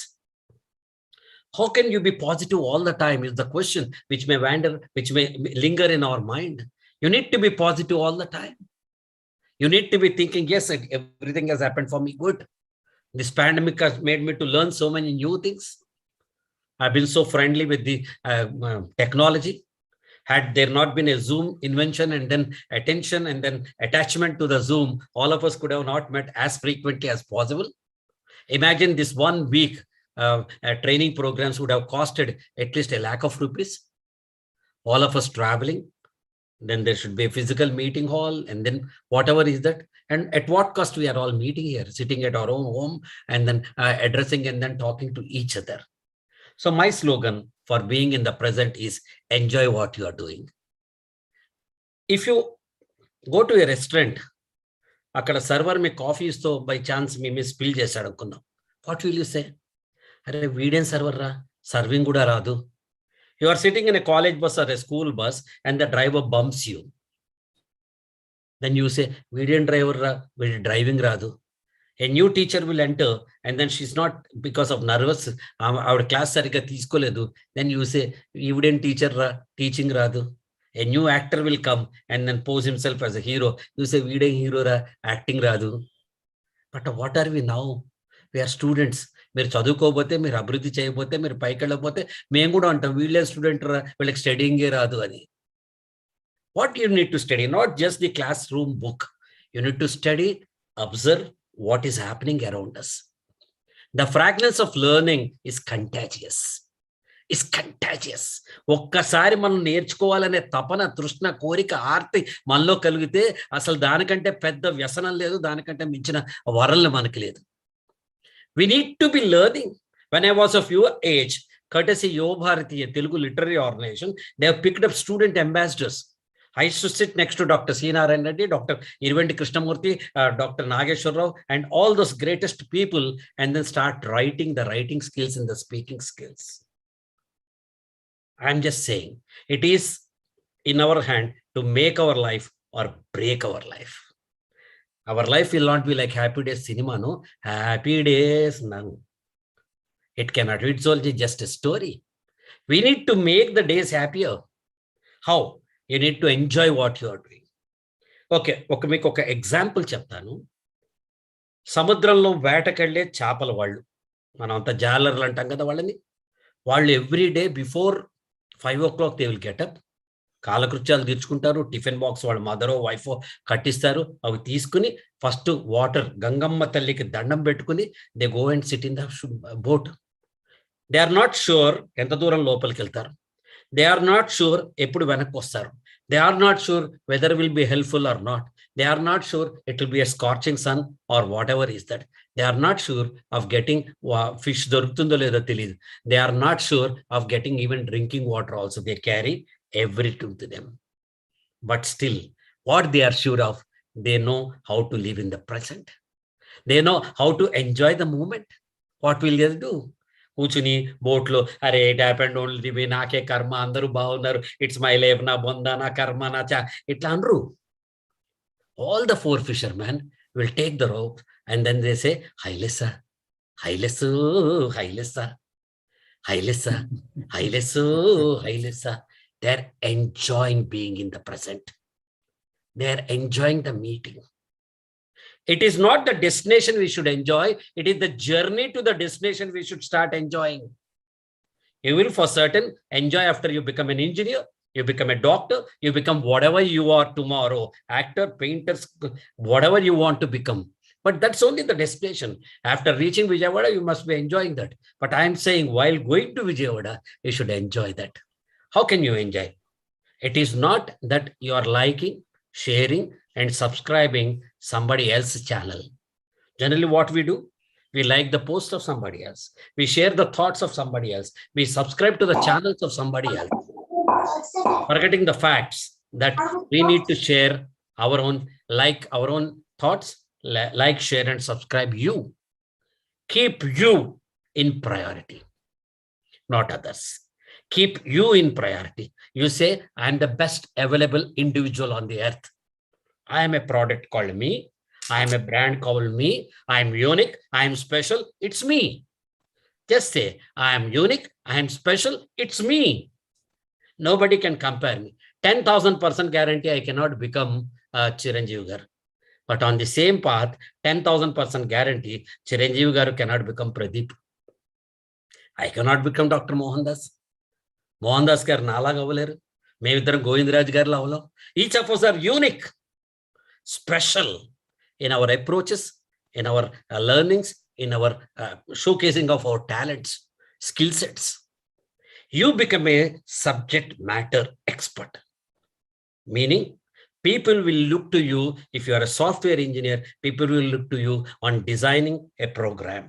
How can you be positive all the time is the question which may wander, which may linger in our mind. You need to be positive all the time. You need to be thinking, yes, everything has happened for me good. This pandemic has made me to learn so many new things. I've been so friendly with the technology. Had there not been a Zoom invention and then attention and then attachment to the Zoom, all of us could have not met as frequently as possible. Imagine this 1 week training programs would have costed at least ₹1 lakh. All of us traveling. Then there should be a physical meeting hall, and then whatever is that. And at what cost we are all meeting here, sitting at our own home and then addressing and then talking to each other. So my slogan for being in the present is enjoy what you are doing. If you go to a restaurant, అక్కడ server మీ coffee ఇస్తూ by chance me spill చేశాడు అనుకుందాం, what will you say? అరే వీడేం server రా, serving కూడా రాదు. You are sitting in a college bus or a school bus and the driver bumps you. Then you say వీడేం driver రా, వీడి డ్రైవింగ్ రాదు. A new teacher will enter and then she's not, because of nervous, our class సరిగ్గా తీసుకోలేదు. Then you say, you wouldn't teacher teaching radu. A new actor will come and then pose himself as a hero. You say, వీడే hero ra, acting radu. But what are we now? We are students. మీరు చదువుకోకపోతే, మీరు అభివృద్ధి చేయకపోతే, మీరు పైకి వెళ్ళకపోతే మేము కూడా అంటాం వీళ్ళే స్టూడెంట్ రా, వీళ్ళకి స్టడీయింగే రాదు అని. What you need to study, not just the classroom book. You need to study, observe what is happening around us. The fragrance of learning is contagious. It's contagious. ఒక్కసారి మనం నేర్చుకోవాలనే తపన, తృష్ణ, కోరిక, ఆర్తి మనలో కలిగితే అసలు దానికంటే పెద్ద వ్యసనం లేదు, దానికంటే మించిన వరల్ని మనకి లేదు. We need to be learning. When I was of your age, courtesy Yuva Bharati, a Telugu literary organization, they have picked up student ambassadors. I used to sit next to Dr. C. Narayan Reddy, Dr. Irvendi Krishnamurthy, Dr. Nageshwar Rao, and all those greatest people, and then start writing the writing skills and the speaking skills. I'm just saying, it is in our hand to make our life or break our life. Our life will not be like Happy Days cinema, no? Happy Days, no. It cannot. It's only just a story. We need to make the days happier. How? You need to enjoy what you are doing. Okay, మీకు ఒక example చెప్తాను. సముద్రంలో వేటకెళ్ళే చేపల వాళ్ళు, మనం అంతా జాలర్లు అంటాం కదా వాళ్ళని. వాళ్ళు every day before 5 o'clock they will getup, కాలకృత్యాలు తీర్చుకుంటారు, టిఫిన్ బాక్స్ వాళ్ళ మదరో వైఫో కట్టిస్తారు, అవి తీసుకుని ఫస్ట్ వాటర్ గంగమ్మ తల్లికి దండం పెట్టుకుని they go and sit in the boat. They are not sure ఎంత దూరం లోపలికి వెళ్తారు. They are not sure ఎప్పుడు వెనక్కి వస్తారు. They are not sure whether it will be helpful or not. They are not sure it will be a scorching sun or whatever is that. They are not sure of getting fish దొరుకుతుందో లేదో తెలియదు. They are not sure of getting even drinking water also. They carry everything to them. But still, what they are sure of, they know how to live in the present. They know how to enjoy the moment. What will they do? కూర్చుని బోట్లో అరే it happened only we, నాకే కర్మ, అందరూ బాగున్నారు, it's my life, నా బొంద, నా కర్మ, నా ఇట్లా అనరు. All the 4 fishermen will take the rope and then they say, హైలెస్సా హైలెస్సు హైలెస్సా హైలెస్సా హైలెస్సు హైలెస్సా. They are enjoying being in the present. They are enjoying the meeting. It is not the destination we should enjoy. It is the journey to the destination we should start enjoying. You will for certain enjoy after you become an engineer, you become a doctor, you become whatever you are tomorrow, actor, painter, whatever you want to become. But that's only the destination. After reaching Vijayawada, you must be enjoying that. But I am saying while going to Vijayawada, you should enjoy that. How can you enjoy? It is not that you are liking, sharing, and subscribing somebody else's channel. Generally, what we do, we like the post of somebody else. We share the thoughts of somebody else. We subscribe to the channels of somebody else. Forgetting the facts that we need to share our own thoughts, like, share, and subscribe you. Keep you in priority, not others. Keep you in priority. You say, I am the best available individual on the earth. I am a product called me. I am a brand called me. I am unique. I am special. It's me. Just say, I am unique. I am special. It's me. Nobody can compare me. 10,000% guarantee I cannot become Chiranjeevi Garu. But on the same path, 10,000% guarantee Chiranjeevi Garu cannot become Pradeep. I cannot become Dr. Mohandas. Mohandas garu nalaga avaleru. Mevidaram Govindraj garu avalo. Each of us are unique, special in our approaches, in our learnings, in our showcasing of our talents, skill sets. You become a subject matter expert, meaning people will look to you. If you are a software engineer, people will look to you on designing a program.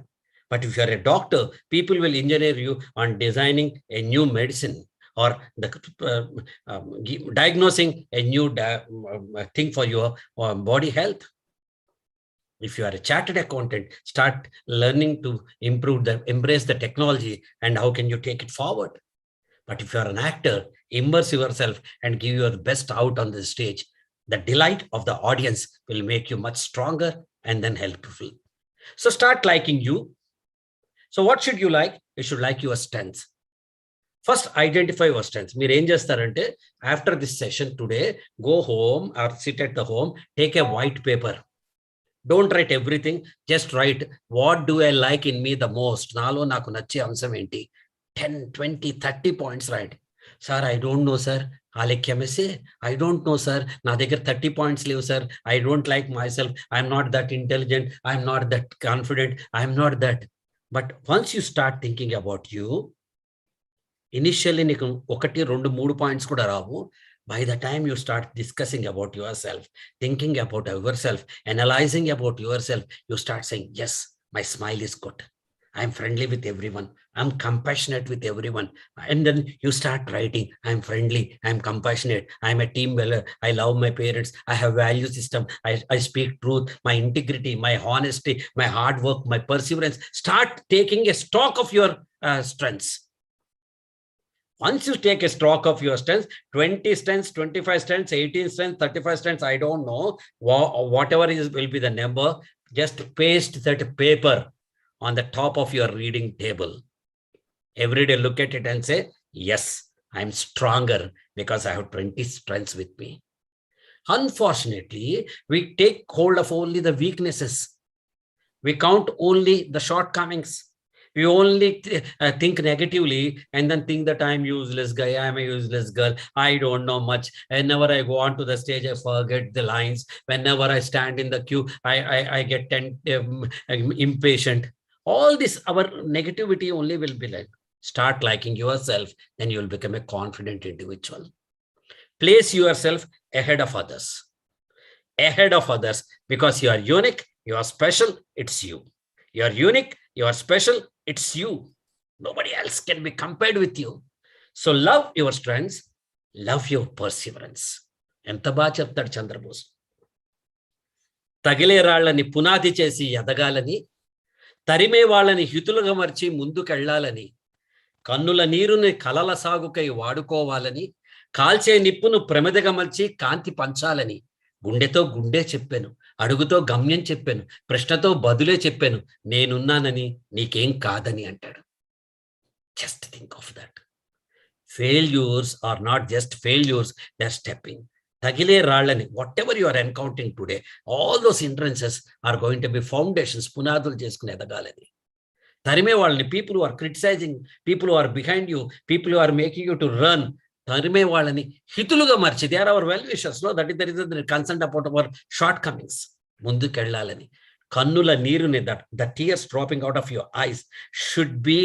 But if you are a doctor, people will engineer you on designing a new medicine or diagnosing a new thing for your body health. If you are a chartered accountant, start learning to embrace the technology and how can you take it forward. But if you are an actor, immerse yourself and give your best out on the stage. The delight of the audience will make you much stronger and then helpful. So start liking you. So what should you like? You should like your strengths. First, identify your strengths. మీరు ఏం చేస్తారంటే after this session today, go home or sit at the home, take a white paper. Don't write everything. Just write, what do I like in me the most? నాలో నాకు నచ్చే అంశం ఏంటి? 10, 20, 30 points write. Sir, I don't know, sir. I don't know, sir. నా దగ్గర 30 points లేవు, sir. I don't like myself. I'm not that intelligent. I'm not that confident. I'm not that. But once you start thinking about you, initially నీకు 1, 2, 3 points కూడా రావు. By the time you start discussing about yourself, thinking about yourself, analyzing about yourself, you start saying, yes, my smile is good. I'm friendly with everyone. I'm compassionate with everyone. And then you start writing, I'm friendly, I'm compassionate, I'm a team builder, I love my parents, I have value system, I speak truth, my integrity, my honesty, my hard work, my perseverance. Start taking a stock of your strengths. Once you take a stock of your strengths, 20 strengths, 25 strengths, 18 strengths, 35 strengths, I don't know, whatever will be the number, just paste that paper on the top of your reading table. Every day look at it and say, yes, I'm stronger because I have 20 strengths with me. Unfortunately, we take hold of only the weaknesses. We count only the shortcomings. We only think negatively and then think that I'm useless guy, I'm a useless girl, I don't know much. Whenever I go onto the stage, I forget the lines. Whenever I stand in the queue, I get impatient. All this, our negativity only will be like, start liking yourself, then you will become a confident individual. Place yourself ahead of others. Ahead of others, because you are unique, you are special, it's you. You are unique, you are special, it's you. Nobody else can be compared with you. So love your strengths, love your perseverance. ఎంత బాగా చెప్తాడు చంద్రబోస్. తగిలే రాళ్ళని పునాది చేసి ఎదగాలని, తరిమే వాళ్ళని హితులుగా మర్చి ముందుకెళ్లాలని, కన్నుల నీరుని కలల సాగుకై వాడుకోవాలని, కాల్చే నిప్పును ప్రమిదగా మర్చి కాంతి పంచాలని, గుండెతో గుండె చెప్పాను, అడుగుతో గమ్యం చెప్పాను, ప్రశ్నతో బదులే చెప్పాను, నేనున్నానని నీకేం కాదని అంటాడు. Just think of that. Failures are not just failures, they're stepping. తగిలే రాళ్ళని, whatever you are encountering today, all those hindrances are going to be foundations, పునాదులు చేసుకుని ఎదగాలని. తరిమే వాళ్ళని, people who are criticising, people who are behind you, people who are making you to run, తరిమే వాళ్ళని హితులుగా మార్చి, they are our well wishers, no that is the concern about our short Cummins. ముందుకెళ్ళాలని. కన్నుల నీరుని, the tears dropping out of your eyes should be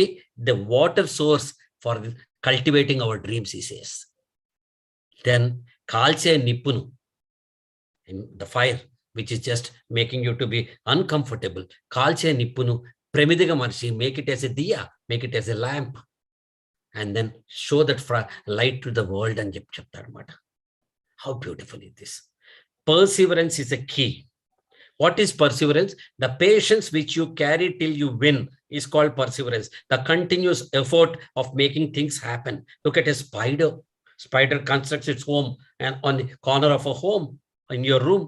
the water source for cultivating our dreams, he says. Then కాల్చే నిప్పును, the fire which is just making you to be uncomfortable, కాల్చే నిప్పును ప్రమిదిగా మనిషి, make it as a diya, make it as a lamp, and then show that light to the world అని చెప్తారు అన్నమాట. How beautiful is this? Perseverance is a key. What is perseverance? The patience which you carry till you win is called perseverance. The continuous effort of making things happen. Look at a spider. Spider constructs its home and on the corner of a home in your room.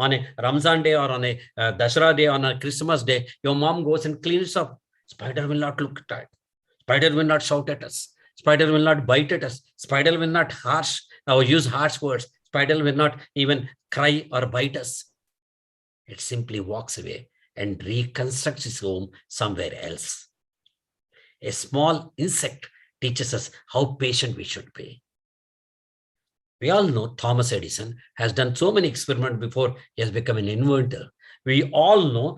On a Ramzan day or on a Dashera day, on a Christmas day, your mom goes and cleans up. Spider will not look at it. Spider will not shout at us. Spider will not bite at us. Spider will not use harsh words. Spider will not even cry or bite us. It simply walks away and reconstructs its home somewhere else. A small insect teaches us how patient we should be. We all know Thomas Edison has done so many experiments before he has become an inventor. We all know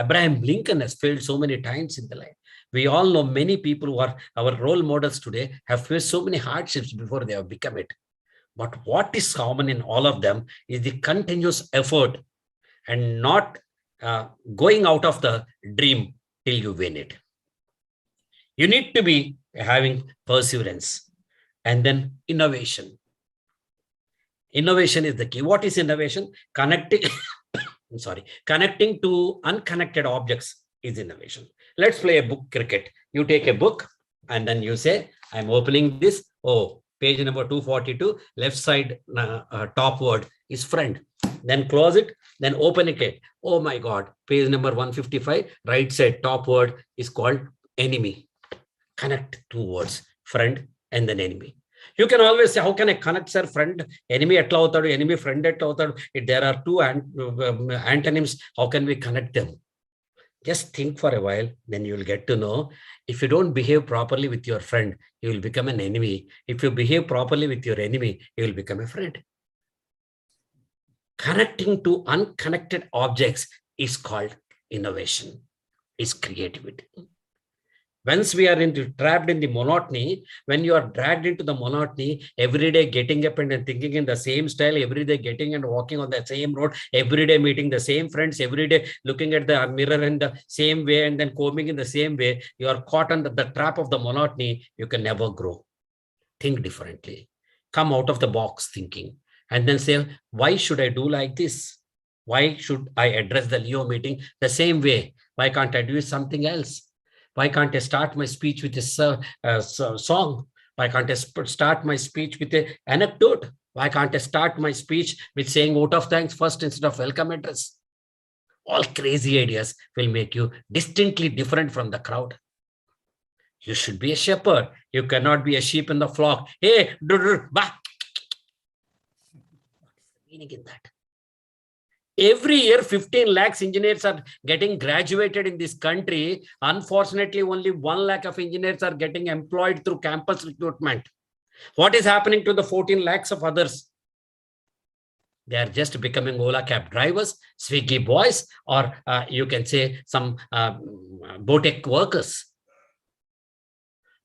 Abraham Lincoln has failed so many times in the life. We all know many people who are our role models today have faced so many hardships before they have become it. But what is common in all of them is the continuous effort and not going out of the dream till you win it. You need to be having perseverance and then innovation. Innovation is the key. What is innovation? Connecting to unconnected objects is innovation. Let's play a book cricket. You take a book and then you say, I'm opening this. Oh, page number 242, left side top word is friend. Then close it, then open it. Oh my God, page number 155, right side top word is called enemy. Connect two words, friend and then enemy. You can always say, how can I connect, sir? Friend, enemy atla avutadu, enemy friend atla avutadu. If there are two antonyms, how can we connect them? Just think for a while, then you will get to know. If you don't behave properly with your friend, you will become an enemy. If you behave properly with your enemy, you will become a friend. Connecting to unconnected objects is called innovation, is creativity. Once we are trapped in the monotony, when you are dragged into the monotony, every day getting up and thinking in the same style, every day getting and walking on the same road, every day meeting the same friends, every day looking at the mirror in the same way and then combing in the same way, you are caught under the trap of the monotony. You can never grow. Think differently. Come out of the box thinking and then say, why should I do like this? Why should I address the Leo meeting the same way? Why can't I do something else? Why can't I start my speech with a song? Why can't I start my speech with an anecdote? Why can't I start my speech with saying vote of thanks first instead of welcome address? All crazy ideas will make you distinctly different from the crowd. You should be a shepherd. You cannot be a sheep in the flock. Hey, bah. What's the meaning in that? Every year, 15 lakhs engineers are getting graduated in this country. Unfortunately, only 1 lakh of engineers are getting employed through campus recruitment. What is happening to the 14 lakhs of others? They are just becoming Ola cab drivers, Swiggy boys, or you can say some Botek workers.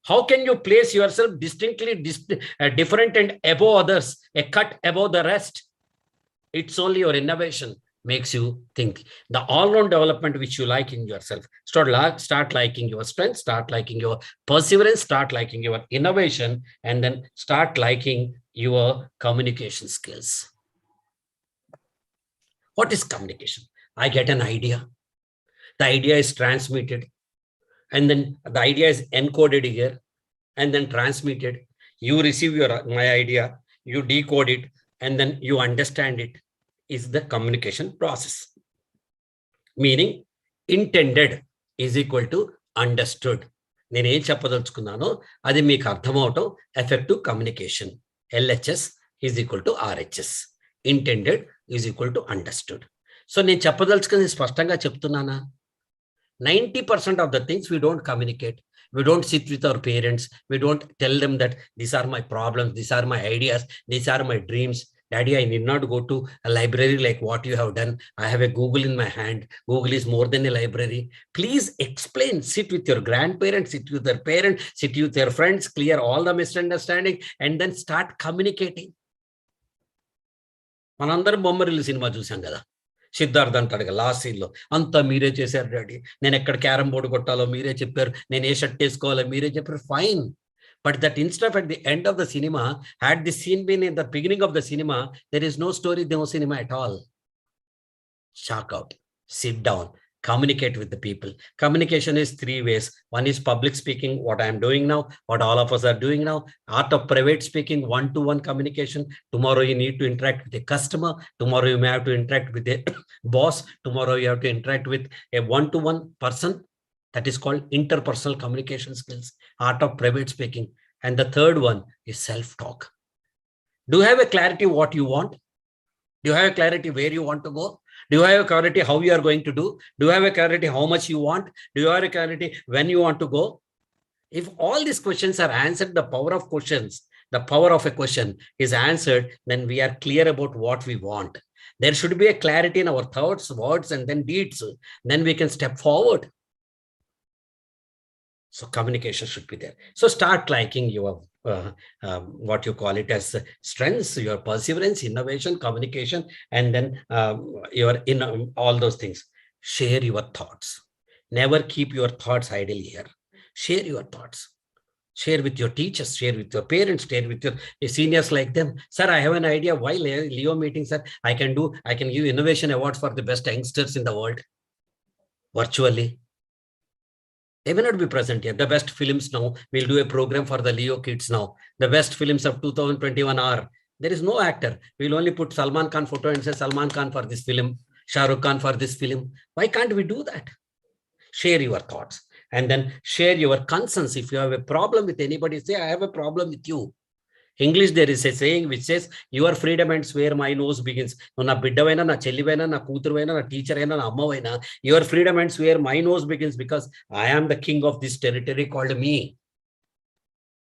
How can you place yourself distinctly different and above others, a cut above the rest? It's only your innovation makes you think. The all-round development which you like in yourself. Start liking your strength, start liking your perseverance, start liking your innovation, and then start liking your communication skills. What is communication? I get an idea. The idea is transmitted. And then the idea is encoded here and then transmitted. You receive my idea, you decode it, and then you understand it, is the communication process. Meaning, intended is equal to understood. నేను ఏం చెప్పదలుచుకున్నానో అది మీకు అర్థమవటం effective communication. LHS is equal to RHS. Intended is equal to understood. So నేను చెప్పదలుచుకుని స్పష్టంగా చెప్తున్నానా? 90% of the things we don't communicate. We don't sit with our parents. We don't tell them that these are my problems, these are my ideas, these are my dreams. Daddy, I need not go to a library like what you have done. I have a Google in my hand. Google is more than a library. Please explain. Sit with your grandparents, sit with their parents, sit with their friends, clear all the misunderstanding, and then start communicating. మనందరం Bommarillu cinema చూసాం కదా. సిద్ధార్థ్ అంటాడు last scene లో, అంతా మీరే చేశారు daddy, నేను ఎక్కడ క్యారమ్ బోర్డు కొట్టాలో మీరే చెప్పారు, నేను ఏ షర్ట్ వేసుకోవాలో మీరే చెప్పారు. Fine. But that instead at the end of the cinema, had this scene been in the beginning of the cinema, there is no story, no cinema at all. Shock out, sit down, communicate with the people. Communication is 3 ways. One is public speaking, what I am doing now, what all of us are doing now. Art of private speaking, one-to-one communication. Tomorrow you need to interact with a customer. Tomorrow you may have to interact with a boss. Tomorrow you have to interact with a one-to-one person. That is called interpersonal communication skills, art of private speaking. And the third one is self-talk. Do you have a clarity what you want? Do you have a clarity where you want to go? Do you have a clarity how you are going to do? Do you have a clarity how much you want? Do you have a clarity when you want to go? If all these questions are answered, the power of questions, the power of a question is answered, then we are clear about what we want. There should be a clarity in our thoughts, words, and then deeds. Then we can step forward. So communication should be there. So start liking your, what you call it as strengths, your perseverance, innovation, communication, and then your all those things. Share your thoughts. Never keep your thoughts idle here. Share your thoughts. Share with your teachers, share with your parents, share with your seniors like them. Sir, I have an idea why Leo meeting, sir. I can give innovation awards for the best youngsters in the world virtually. They may not be present here. The best films now, we'll do a program for the Leo kids now. The best films of 2021 are, there is no actor. We'll only put Salman Khan photo and say Salman Khan for this film, Shah Rukh Khan for this film. Why can't we do that? Share your thoughts and then share your concerns. If you have a problem with anybody, say, I have a problem with you. English, there is a saying which says, your freedom ends where my nose begins. Na biddavaina, na chellivaina, na kooturuvaina, na teacher aina, na ammavaina. Your freedom ends where my nose begins because I am the king of this territory called me.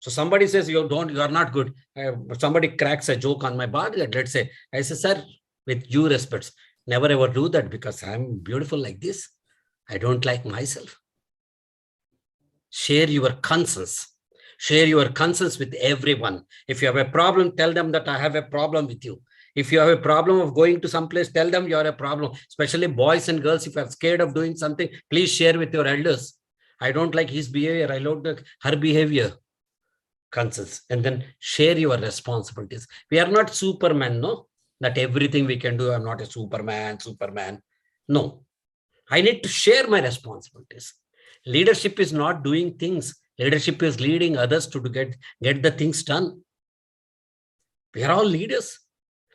So somebody says, you are not good. Somebody cracks a joke on my body. Let's say, I say, sir, with due respect, never ever do that because I'm beautiful like this. I don't like myself. Share your concerns. Share your concerns with everyone. If you have a problem, tell them that I have a problem with you. If you have a problem of going to some place, tell them you are a problem. Especially boys and girls, if you are scared of doing something, please share with your elders. I don't like his behavior. I don't like her behavior. Concerns. And then share your responsibilities. We are not Superman, no? That everything we can do. I'm not a Superman. No. I need to share my responsibilities. Leadership is not doing things. Leadership is leading others to get the things done. We are all leaders.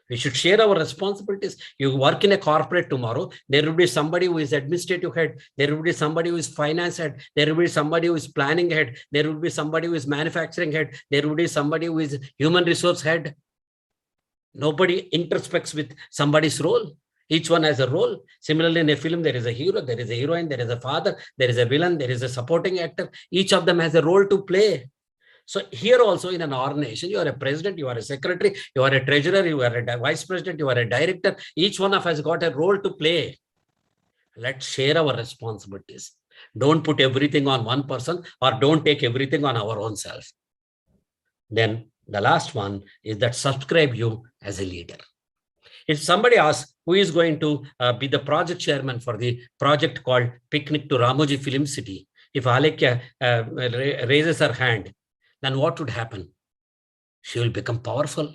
We should share our responsibilities. You work in a corporate tomorrow, there will be somebody who is administrative head. There will be somebody who is finance head. There will be somebody who is planning head. There will be somebody who is manufacturing head. There will be somebody who is human resource head. Nobody introspects with somebody's role. Each one has a role. Similarly, in a film, there is a hero, there is a heroine, there is a father, there is a villain, there is a supporting actor. Each of them has a role to play. So here also in an organization, you are a president, you are a secretary, you are a treasurer, you are a vice president, you are a director. Each one of us has got a role to play. Let's share our responsibilities. Don't put everything on one person or don't take everything on our own self. Then the last one is that subscribe you as a leader. If somebody asks who is going to be the project chairman for the project called Picnic to Ramoji Film City, if Alekya raises her hand, then what would happen? She will become powerful.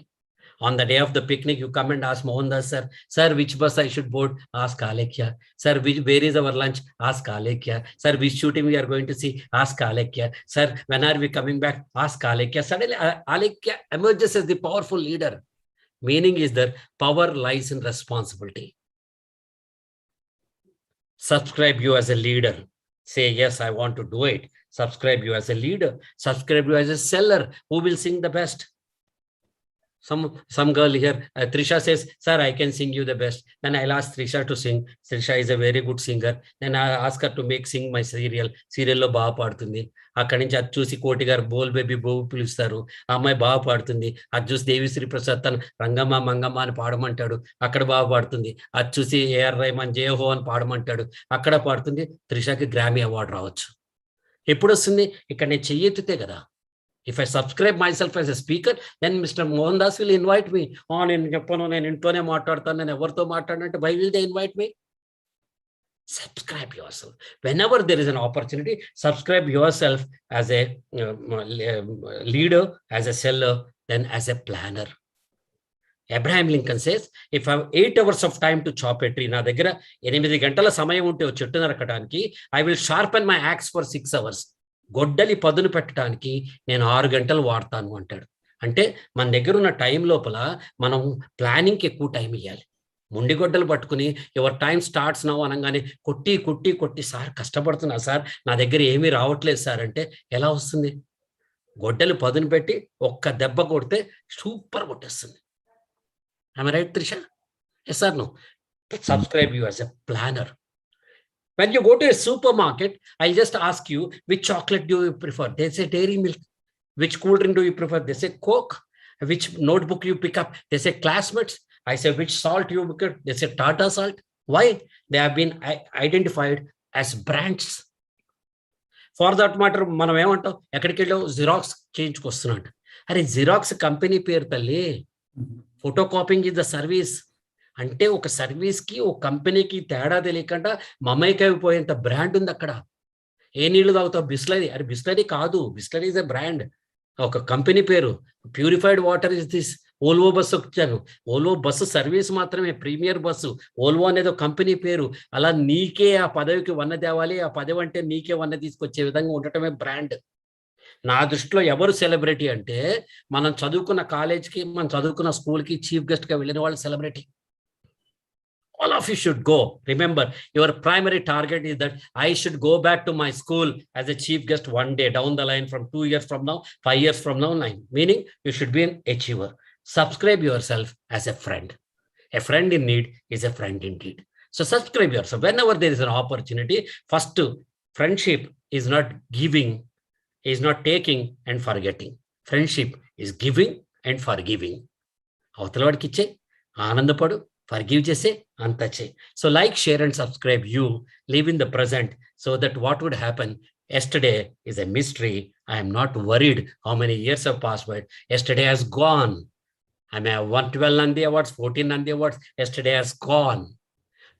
On the day of the picnic, you come and ask Mohandas, sir, sir, which bus I should board? Ask Alekya. Sir, where is our lunch? Ask Alekya. Sir, which shooting we are going to see? Ask Alekya. Sir, when are we coming back? Ask Alekya. Suddenly, Alekya emerges as the powerful leader. Meaning is that power lies in responsibility. Subscribe you as a leader. Say, yes, I want to do it. Subscribe you as a leader. Subscribe you as a seller. Who will sing the best? Some girl here, Trisha says, sir, I can sing you the best. Then I'll ask Trisha to sing. Trisha is a very good singer. Then I ask her to sing my serial. Serial lo baga padutundi. Akkadi nunchi adi chusi Koti garu bol baby boo pilustaru. Ammayi baga padutundi. Adi chusi Devi Sri Prasad tanu Rangamma Mangamma ani paadamantadu. Akkada baga padutundi. Adi chusi A.R. Rahman Jai Ho ani paadamantadu. Akkada padutundi. Trishaki Grammy Award raavochu. Eppudu vastundi? Ikkada nenu cheyyetite kada. If I subscribe myself as a speaker, then Mr. Mohandas will invite me. Why will they invite me? Subscribe yourself. Whenever there is an opportunity, subscribe yourself as a leader, as a seller, then as a planner. Abraham Lincoln says, if I have 8 hours of time to chop a tree, na daggara 8 గంటల సమయం ఉంటే ఓ చెట్టు నరకడానికి, I will sharpen my axe for 6 hours. గొడ్డలి పదును పెట్టడానికి నేను 6 గంటలు వాడతాను అంటాడు. అంటే మన దగ్గర ఉన్న టైం లోపల మనం ప్లానింగ్కి ఎక్కువ టైం ఇవ్వాలి. ముండి గొడ్డలు పట్టుకుని యువర్ టైం స్టార్ట్స్ నౌ అనగానే కొట్టి సార్ కష్టపడుతున్నా సార్, నా దగ్గర ఏమీ రావట్లేదు సార్ అంటే ఎలా వస్తుంది? గొడ్డలు పదును పెట్టి ఒక్క దెబ్బ కొడితే సూపర్ కొట్టేస్తుంది. Am I right, Trisha? Yes or no? Subscribe you as a planner. When you go to a supermarket, I'll just ask you, which chocolate do you prefer? They say dairy milk. Which cool drink do you prefer? They say Coke. Which notebook you pick up? They say Classmates. I say, which salt you pick up? They say Tata salt. Why? They have been identified as brands. For that matter, మనం ఏమంటాం, ఎక్కడికి వెళ్ళావు? Xerox చేయించుకొస్తున్నాడు. అరే xerox company పేరు తల్లి. Photocopying is the service. అంటే ఒక service కి ఒక కంపెనీకి తేడా తెలియకుండా మమైకైపోయేంత బ్రాండ్ ఉంది అక్కడ. ఏ నీళ్లు తాగుతావు? బిస్లరీ. అరే బిస్లరీ కాదు, బిస్లరీ ఇస్ ఎ బ్రాండ్, ఒక కంపెనీ పేరు. Purified water is this. Volvo bus వచ్చాను, ఓల్వో బస్సు సర్వీస్ మాత్రమే, ప్రీమియర్ బస్సు. ఓల్వో అనేది ఒక కంపెనీ పేరు. అలా నీకే ఆ పదవికి వన్న తేవాలి, ఆ పదవి అంటే నీకే వన్న తీసుకొచ్చే విధంగా ఉండటమే బ్రాండ్. నా దృష్టిలో ఎవరు సెలబ్రిటీ అంటే మనం చదువుకున్న కాలేజ్కి, మనం చదువుకున్న స్కూల్కి చీఫ్ గెస్ట్గా వెళ్ళిన వాళ్ళు celebrity. All of you should go. Remember, your primary target is that I should go back to my school as a chief guest one day down the line, from 2 years from now, 5 years from now, 9. Meaning you should be an achiever. Subscribe yourself as a friend. A friend in need is a friend indeed. So subscribe yourself. Whenever there is an opportunity, first, friendship is not giving, is not taking and forgetting. Friendship is giving and forgiving. అవతలవాడికి ఇచ్చే, ఆనందపడు, forgive chese, anta che. So like, share and subscribe. You live in the present so that what would happen yesterday is a mystery. I am not worried how many years have passed by. Yesterday has gone. I may have won 12 Nandi Awards, 14 Nandi Awards. Yesterday has gone.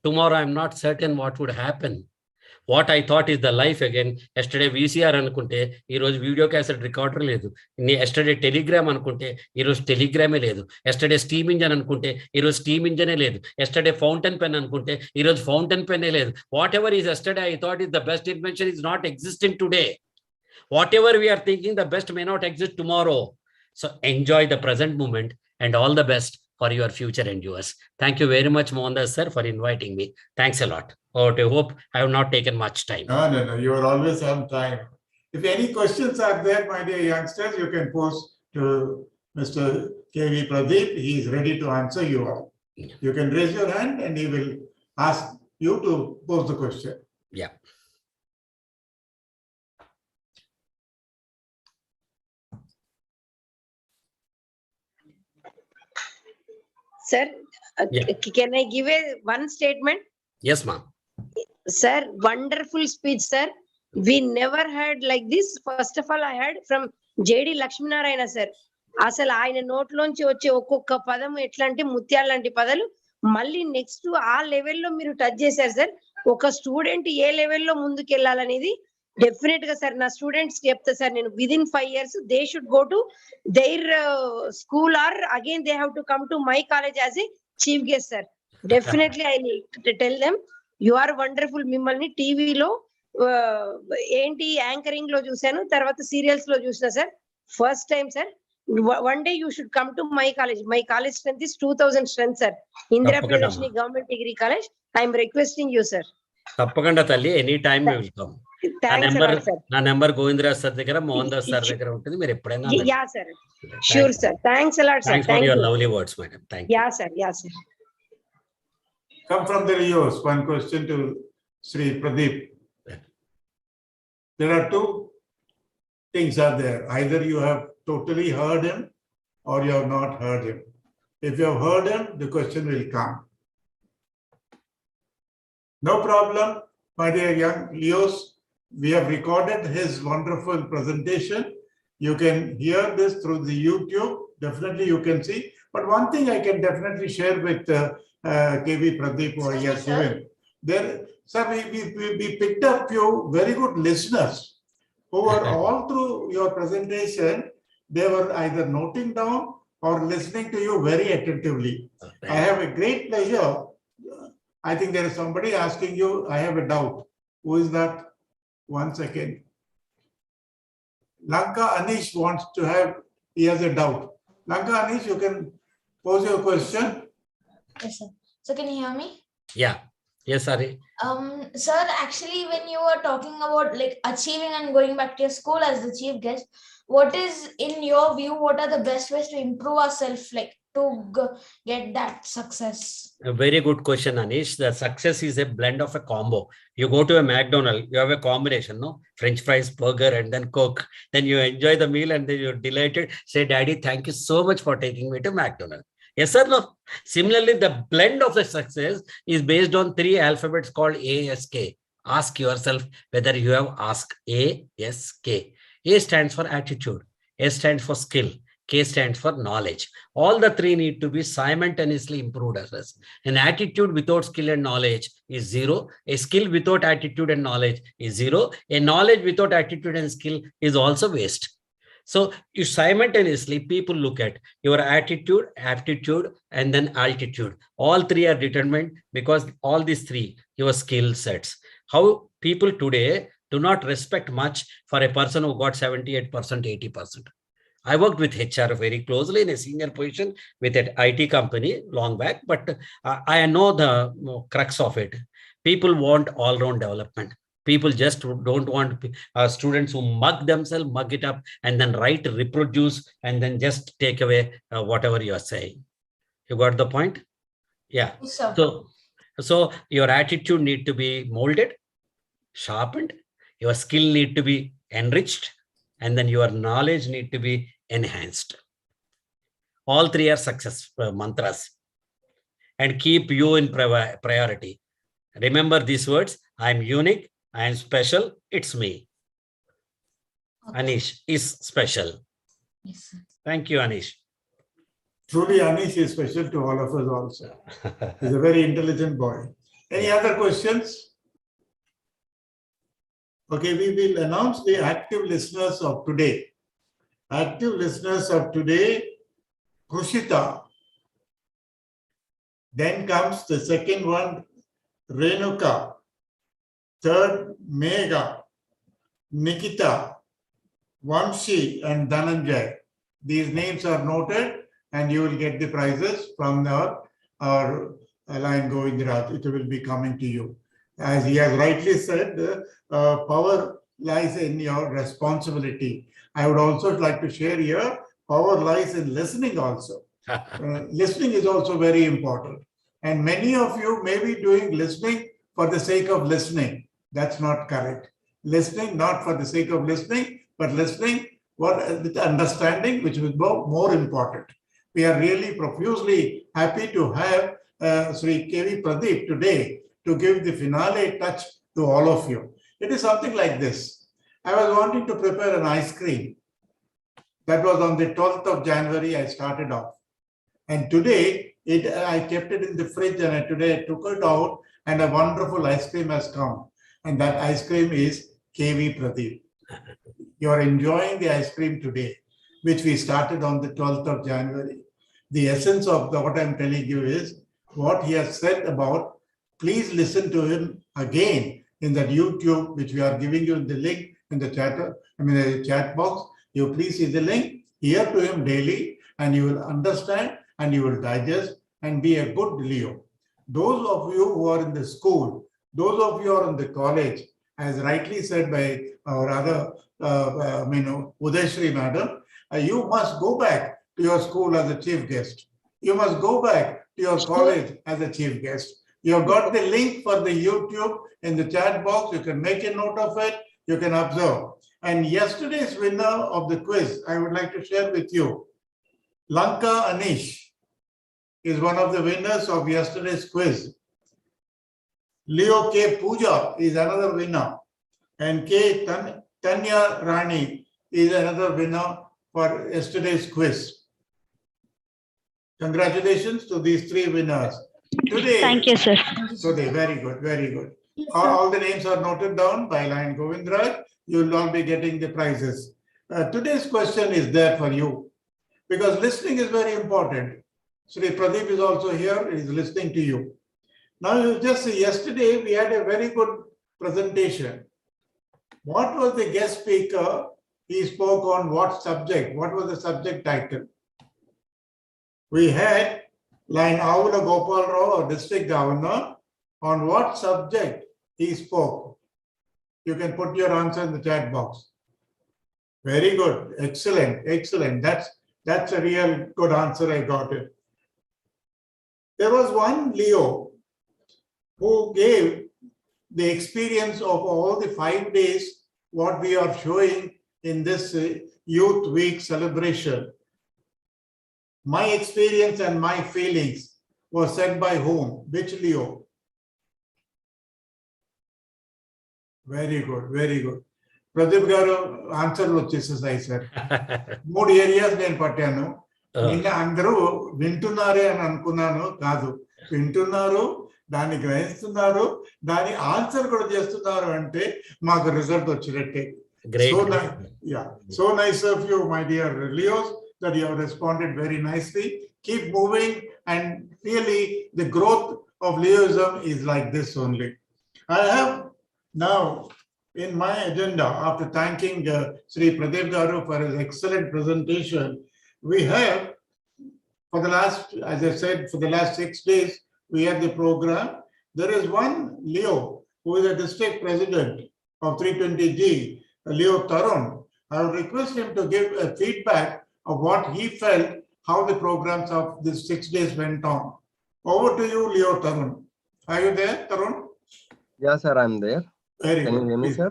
Tomorrow I am not certain what would happen. What I thought is the life again. Yesterday VCR అనుకుంటే ఈరోజు video cassette recorder లేదు. Yesterday Telegram అనుకుంటే ఈరోజు టెలిగ్రామే లేదు. Yesterday steam engine అనుకుంటే ఈరోజు steam ఇంజనే లేదు. Yesterday fountain pen అనుకుంటే ఈరోజు ఫౌంటైన్ పెన్నే లేదు. Whatever is yesterday I thought is the best invention is not existing today. Whatever we are thinking the best may not exist tomorrow. So enjoy the present moment and all the best for your future endeavors. Thank you very much, Mohandas sir, for inviting me. Thanks a lot. I hope I have not taken much time. No. You are always on time. If any questions are there, my dear youngsters, you can post to Mr. K.V. Pradeep. He is ready to answer you all. You can raise your hand and he will ask you to pose the question. Yeah. Sir, can I give one statement? Yes, ma'am. Sir, wonderful speech, sir. We never heard like this. First of all, I heard from J.D. Lakshminarayana, sir. అసలు ఆయన నోట్లోంచి వచ్చే ఒక్కొక్క పదం ఎట్లాంటి ముత్యాల లాంటి పదాలు మళ్ళీ నెక్స్ట్ ఆ లెవెల్లో మీరు టచ్ చేశారు సార్. ఒక స్టూడెంట్ ఏ లెవెల్లో ముందుకు వెళ్ళాలనేది డెఫినెట్ గా సార్ నా స్టూడెంట్స్ కి చెప్తా సార్ నేను. Within 5 years they should go to their school or again they have to come to my college as a chief guest sir. Definitely I tell them you are wonderful. మిమ్మల్ని టీవీలో ఏంటి anchoring లో చూసాను, తర్వాత serials లో చూసిన sir. First time sir, one day you should come to my college. My college strength is 2000 strength, sir. Indira Priyadashini Government Degree College. I am requesting you, sir. తప్పకుండా తల్లి, any time we will come. నా number Govindaraj sir దగ్గర, Mohan Das sir దగ్గర ఉంటుంది. మీరు ఎప్పుడైనా. Yeah sir, sure sir. Thanks a lot sir. Thanks for your lovely words, madam. Thank you. Yeah sir. Come from the Rios. One question to Sri Pradeep. There are two things are there. Either you have totally heard him or you have not heard him. If you have heard him, the question will come. No problem, my dear young Leos. We have recorded his wonderful presentation. You can hear this through the YouTube. Definitely you can see. But one thing I can definitely share with K.V. Pradeep or yes, there, sir, we picked up few very good listeners who were all through your presentation. They were either noting down or listening to you very attentively. I have a great pleasure. I think there is somebody asking you, I have a doubt. Who is that? 1 second. Lanka Anish wants to have, he has a doubt. Lanka Anish, you can pose your question. Yes, sir. So can you hear me? Yeah. Yes, sorry. Sir, actually, when you were talking about like achieving and going back to your school as the chief guest, what is, in your view, what are the best ways to improve ourselves, like to get that success? A very good question, Anish. The success is a blend of a combo. You go to a McDonald's, you have a combination, no? French fries, burger, and then Coke. Then you enjoy the meal and then you're delighted. Say, Daddy, thank you so much for taking me to McDonald's. Yes or no? Similarly, the blend of the success is based on 3 alphabets called ASK. Ask yourself whether you have asked ASK. A stands for attitude. S stands for skill. K stands for knowledge. All the three need to be simultaneously improved as well. An attitude without skill and knowledge is zero. A skill without attitude and knowledge is zero. A knowledge without attitude and skill is also waste. So you simultaneously, people look at your attitude, aptitude, and then altitude. All three are determined because all these three, your skill sets. How people today do not respect much for a person who got 78%, 80%. I worked with HR very closely in a senior position with an IT company long back, but I know the crux of it. People want all-round development. People just don't want students who mug themselves, mug it up, and then write, reproduce, and then just take away whatever you are saying. You got the point? Yeah. Yes, So your attitude need to be molded, sharpened. Your skill need to be enriched, and then your knowledge need to be enhanced. All three are success mantras, and keep you in priority. Remember these words: I'm unique, I am special, it's me. Anish is special. Yes, Thank you, Anish. Truly, Anish is special to all of us also. He's a very intelligent boy. Any other questions? Okay, we will announce the active listeners of today. Active listeners of today, Krushita. Then comes the second one, Renuka. Third, Megha, Nikita, Vamshi, and Dhananjay. These names are noted, and you will get the prizes from our line Govindraj. It will be coming to you. As he has rightly said, power lies in your responsibility. I would also like to share here, power lies in listening also. Listening is also very important. And many of you may be doing listening for the sake of listening. That's not correct. Listening not for the sake of listening, but listening with understanding, which is more important. We are really profusely happy to have Sri KV Pradeep today to give the finale touch to all of you. It is something like this. I was wanting to prepare an ice cream. That was on the 12th of January, I started off. And today, I kept it in the fridge, and today I took it out, and a wonderful ice cream has come. And that ice cream is KV Pradeep. You are enjoying the ice cream today, which we started on the 12th of January. The essence of what I'm telling you is what he has said about, please listen to him again in that YouTube, which we are giving you the link in the chat box. You please see the link, hear to him daily, and you will understand and you will digest and be a good Leo. Those of you who are in the school, those of you who are in the college, as rightly said by our other, Udayshri madam, you must go back to your school as a chief guest. You must go back to your college as a chief guest. You have got the link for the YouTube in the chat box. You can make a note of it. You can observe. And yesterday's winner of the quiz, I would like to share with you. Lanka Anish is one of the winners of yesterday's quiz. Leo K. Pooja is another winner. And K. Tanya Rani is another winner for yesterday's quiz. Congratulations to these three winners. Today, thank you, sir. Today, very good, very good. All the names are noted down by line Govindraj. You will all be getting the prizes. Today's question is there for you because listening is very important. Sri Pradeep is also here. He is listening to you. Now, you just see, yesterday we had a very good presentation. What was the guest speaker? He spoke on what subject? What was the subject title? We had line Avula Gopal Rao, District Governor, on what subject he spoke. You can put your answer in the chat box. Very good. Excellent. Excellent. That's a real good answer. I got it. There was one Leo who gave the experience of all the 5 days, what we are showing in this Youth Week celebration. My experience and my feelings was said by whom? Which Leo? Very good, very good. Pradeep గారు ఆన్సర్లు వచ్చేసేసాయి sir. 3 areas నేను పట్టాను. నిన్న అందరూ వింటున్నారే అని అనుకున్నాను, కాదు, వింటున్నారు, దాన్ని గ్రహిస్తున్నారు, దాని ఆన్సర్ కూడా చేస్తున్నారు అంటే మాకు రిజల్ట్ వచ్చినట్టే. So nice of you, my dear Leos, that you have responded very nicely. Keep moving, and really the growth of Leoism is like this only. I have now in my agenda, after thanking Sri Pradeep Garu for his excellent presentation, we have, for the last, as I said, for the last 6 days, we had the program. There is one Leo who is a district president of 320G, Leo Tarun. I would request him to give a feedback of what he felt, how the programs of these 6 days went on. Over to you, Leo Tarun. Are you there, Tarun? Yeah, sir, I'm there. Very Can good. you hear me, Please, sir?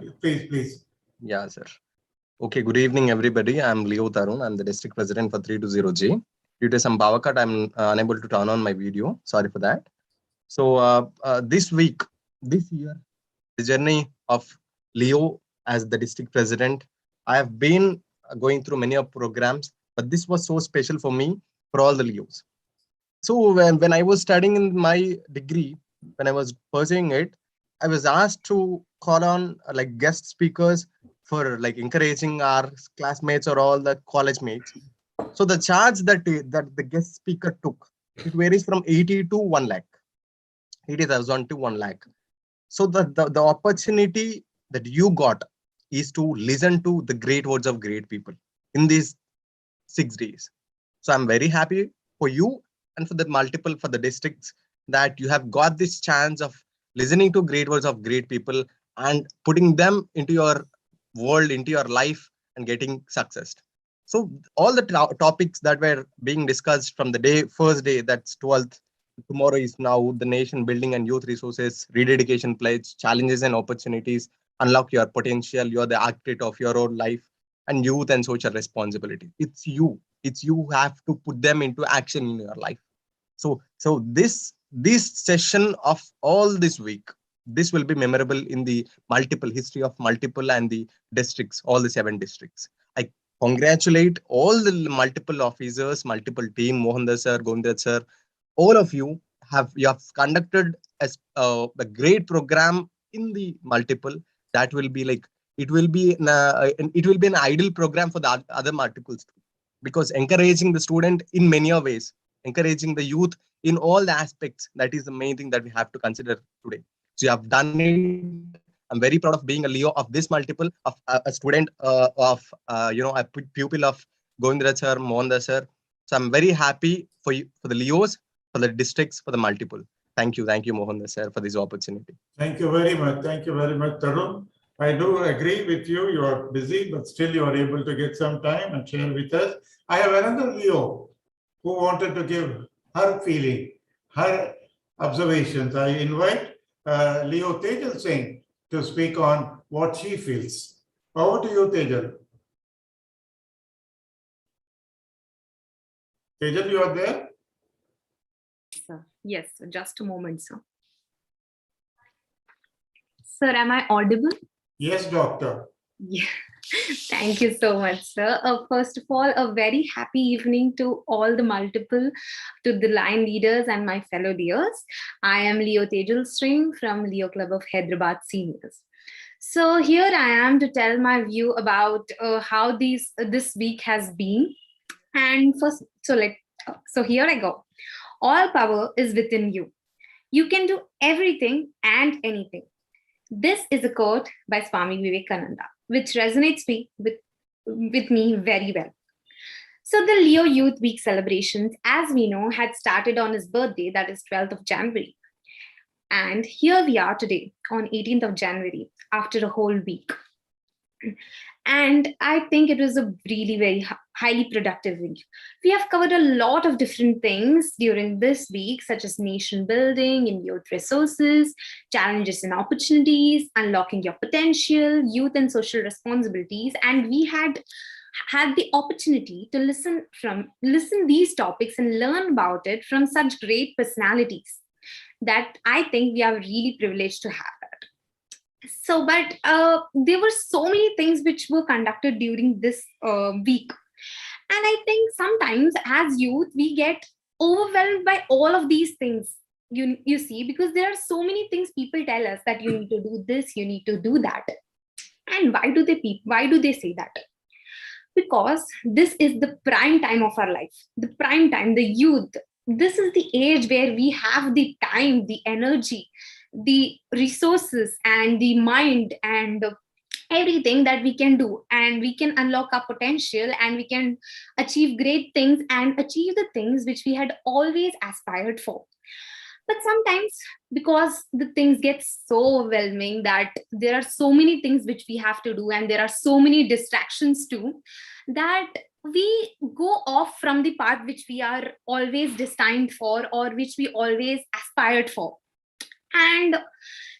Please. Yeah, sir. Okay, good evening, everybody. I'm Leo Tarun. I'm the district president for 320G. Due to some power cut, I'm unable to turn on my video. Sorry for that. So this week, this year, the journey of Leo as the district president, I have been going through many of programs, but this was so special for me, for all the Leos. So when I was studying in my degree, when I was pursuing it, I was asked to call on like guest speakers for like encouraging our classmates or all the college mates. So the charge that the guest speaker took, it varies from 80 to 1 lakh. 80,000 to 1 lakh. So the opportunity that you got is to listen to the great words of great people in these 6 days. So I'm very happy for you and for the multiple, for the districts, that you have got this chance of listening to great words of great people and putting them into your world, into your life, and getting success. So all the topics that were being discussed from the first day, that's 12th, tomorrow is now the nation building and youth resources, rededication pledge, challenges and opportunities, unlock your potential, you're the architect of your own life, and youth and social responsibility. It's you who have to put them into action in your life. So this session of all this week, this will be memorable in the multiple history of multiple and the districts, all the 7 districts. I congratulate all the multiple officers, multiple team, Mohandas sir, Govindraj sir, all of you have conducted a great program in the multiple. That will be like, it will be an ideal program for the other multiples too, because encouraging the student in many ways, encouraging the youth in all the aspects, that is the main thing that we have to consider today. So you have done it. I'm very proud of being a Leo of this multiple, of a student of a pupil of Govindraj sir, Mohandas sir. So I'm very happy for you, for the Leos, for the districts, for the multiple. Thank you, Mohandas sir, for this opportunity. Thank you very much. Thank you very much, Tarun. I do agree with you. You are busy, but still you are able to get some time and share with us. I have another Leo who wanted to give her feeling, her observations. I invite Leo Tejal Singh to speak on what she feels. Over to you, Tejal. Tejal, you are there? Sir. Yes, just a moment, sir. Sir, am I audible? Yes, doctor. Yeah. Thank you so much, sir. First of all, a very happy evening to all the multiple, to the line leaders and my fellow Leos. I am Leo Tejal Singh from Leo Club of Hyderabad Seniors. So here I am to tell my view about how this week has been. And first, so here I go. All power is within you. You can do everything and anything. This is a quote by Swami Vivekananda, which resonates with me very well. So the Leo Youth Week celebrations, as we know, had started on his birthday, that is 12th of January. And here we are today on 18th of January, after a whole week. And I think it was a really very highly productive week. We have covered a lot of different things during this week, such as nation building and youth resources, challenges and opportunities, unlocking your potential, youth and social responsibilities. And we had the opportunity to listen these topics and learn about it from such great personalities that I think we are really privileged to have that. So, but there were so many things which were conducted during this week. And I think sometimes as youth, we get overwhelmed by all of these things. You see, because there are so many things people tell us that you need to do this, you need to do that. And why do they say that? Because this is the prime time of our life, the prime time, the youth. This is the age where we have the time, the energy, the resources, and the mind, and everything that we can do, and we can unlock our potential, and we can achieve great things and achieve the things which we had always aspired for. But sometimes, because the things get so overwhelming that there are so many things which we have to do, and there are so many distractions too, that we go off from the path which we are always destined for, or which we always aspired for. And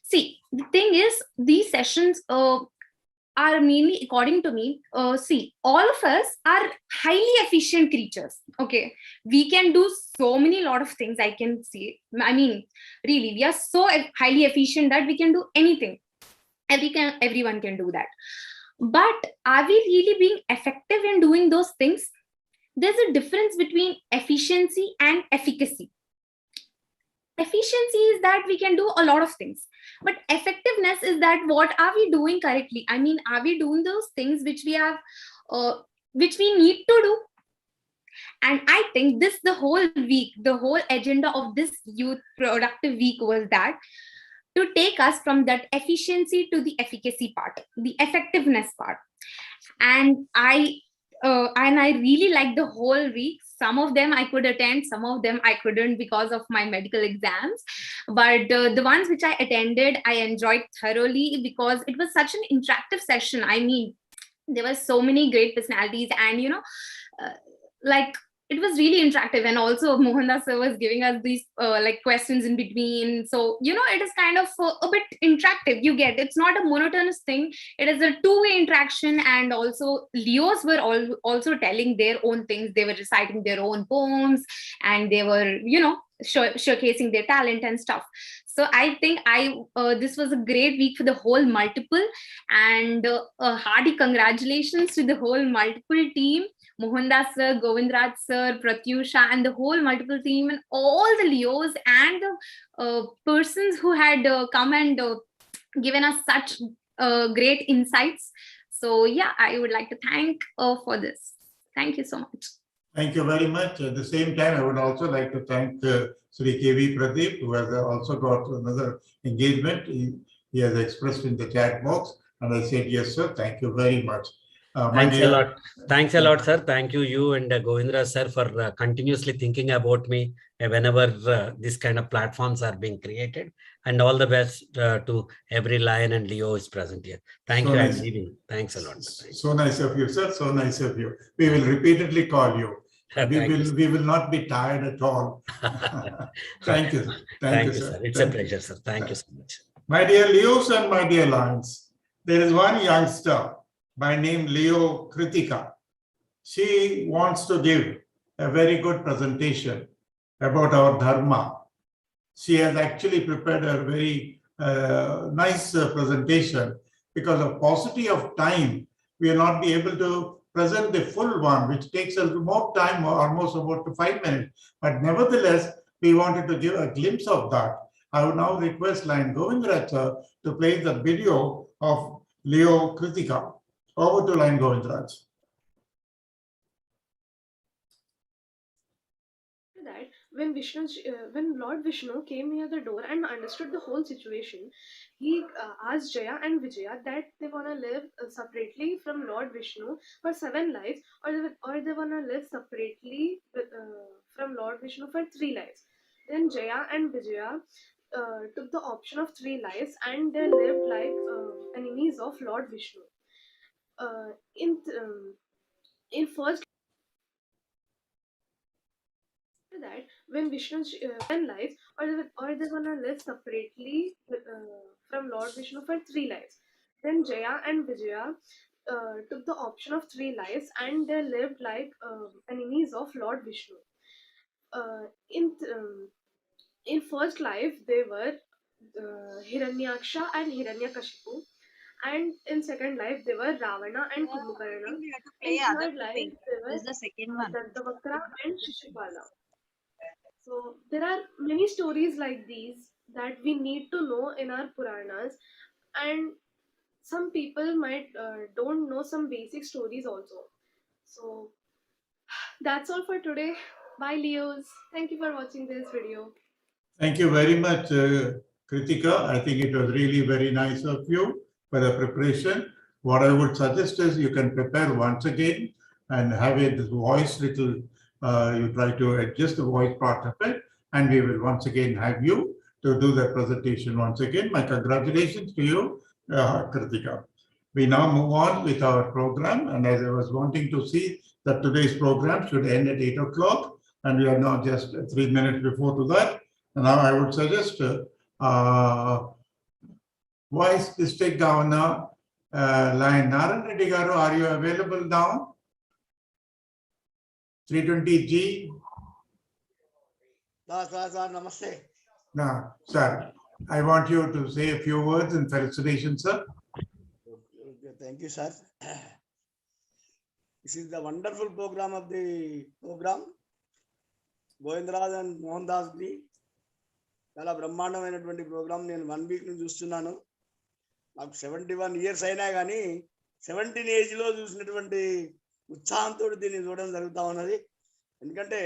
see, the thing is, these sessions are mainly, according to me, see, all of us are highly efficient creatures. Okay, we can do so many lot of things. I can see, I mean, really, we are so highly efficient that we can do anything. Everyone can do that. But are we really being effective in doing those things? There's a difference between efficiency and efficacy. Efficiency is that we can do a lot of things, but effectiveness is that what are we doing correctly? I mean, are we doing those things which we have, which we need to do? And I think the whole week, the whole agenda of this youth productive week was that to take us from that efficiency to the efficacy part, the effectiveness part. And I really liked the whole week. Some of them I could attend, some of them I couldn't because of my medical exams. But the ones which I attended, I enjoyed thoroughly because it was such an interactive session. I mean, there were so many great personalities, and like, it was really interactive. And also Mohandas sir was giving us these like questions in between. So, it is kind of a bit interactive. You get, it's not a monotonous thing. It is a two-way interaction. And also Leos were also telling their own things. They were reciting their own poems, and they were, showcasing their talent and stuff. So I think this was a great week for the whole multiple, and a hearty congratulations to the whole multiple team. Mohandas sir, Govindraj sir, Pratyusha, and the whole multiple team, and all the Leos and the persons who had come and given us such great insights. So yeah, I would like to thank for this. Thank you so much. Thank you very much. At the same time, I would also like to thank Sri K.V. Pradeep, who has also got another engagement. He has expressed in the chat box, and I said, yes, sir, thank you very much. Thanks a lot. Thanks a lot, sir. Thank you and Govindra sir for continuously thinking about me whenever this kind of platforms are being created. And all the best to every Lion and Leo is present here. Thank you. Nice. I'm leaving. Thanks a lot. So nice of you, sir. So nice of you. We will repeatedly call you. We will not be tired at all. Thank you. Thank you, sir. It's a pleasure, sir. Thank you so much. My dear Leos and my dear Lions, there is one youngster by name Leo Kritika. She wants to give a very good presentation about our Dharma. She has actually prepared a very nice presentation. Because of paucity of time, we will not be able to present the full one, which takes a little more time, almost about 5 minutes. But nevertheless, we wanted to give a glimpse of that. I would now request Lion Govindraj to play the video of Leo Kritika. Over to Lion Govindraj. That when Lord Vishnu came near the door and understood the whole situation, he asked Jaya and Vijaya that they wanna live separately from Lord Vishnu for 7 lives, or they wanna live separately from Lord Vishnu for 3 lives. Then Jaya and Vijaya took the option of 3 lives, and they lived like enemies of Lord Vishnu. In first that when Vishnu 10 lives, or they wanna live separately from Lord Vishnu for 3 lives. Then Jaya and Vijaya took the option of 3 lives, and they lived like enemies of Lord Vishnu. In first life, they were Hiranyaksha and Hiranyakashipu. And in second life, they were Ravana and Kumbhakarna. In third life, they were Dantavakra and Shishupala. So there are many stories like these that we need to know in our Puranas, and some people might don't know some basic stories also. So that's all for today. Bye, Leos. Thank you for watching this video. Thank you very much, Kritika. I think it was really very nice of you for the preparation. What I would suggest is you can prepare once again and have it voice little, you try to adjust the voice part of it, and we will once again have you to do the presentation once again. My congratulations to you, Kritika. We now move on with our program, and as I was wanting to see that today's program should end at 8 o'clock, and we are now just 3 minutes before to that. And now I would suggest Vice District Governor Lion Naran Reddy Garu, are you available now? 320G. Namaste. No, sir. I want you to say a few words in felicitation, sir. Okay, thank you, sir. This is the wonderful program of the program. Govindraj and Mohandas ji. చాలా బ్రహ్మాండమైనటువంటి programme. నేను 1 week నుంచి చూస్తున్నాను. నాకు 71 years అయినా కానీ 17 ఏజ్లో చూసినటువంటి ఉత్సాహంతో దీన్ని చూడడం జరుగుతూ ఉన్నది. ఎందుకంటే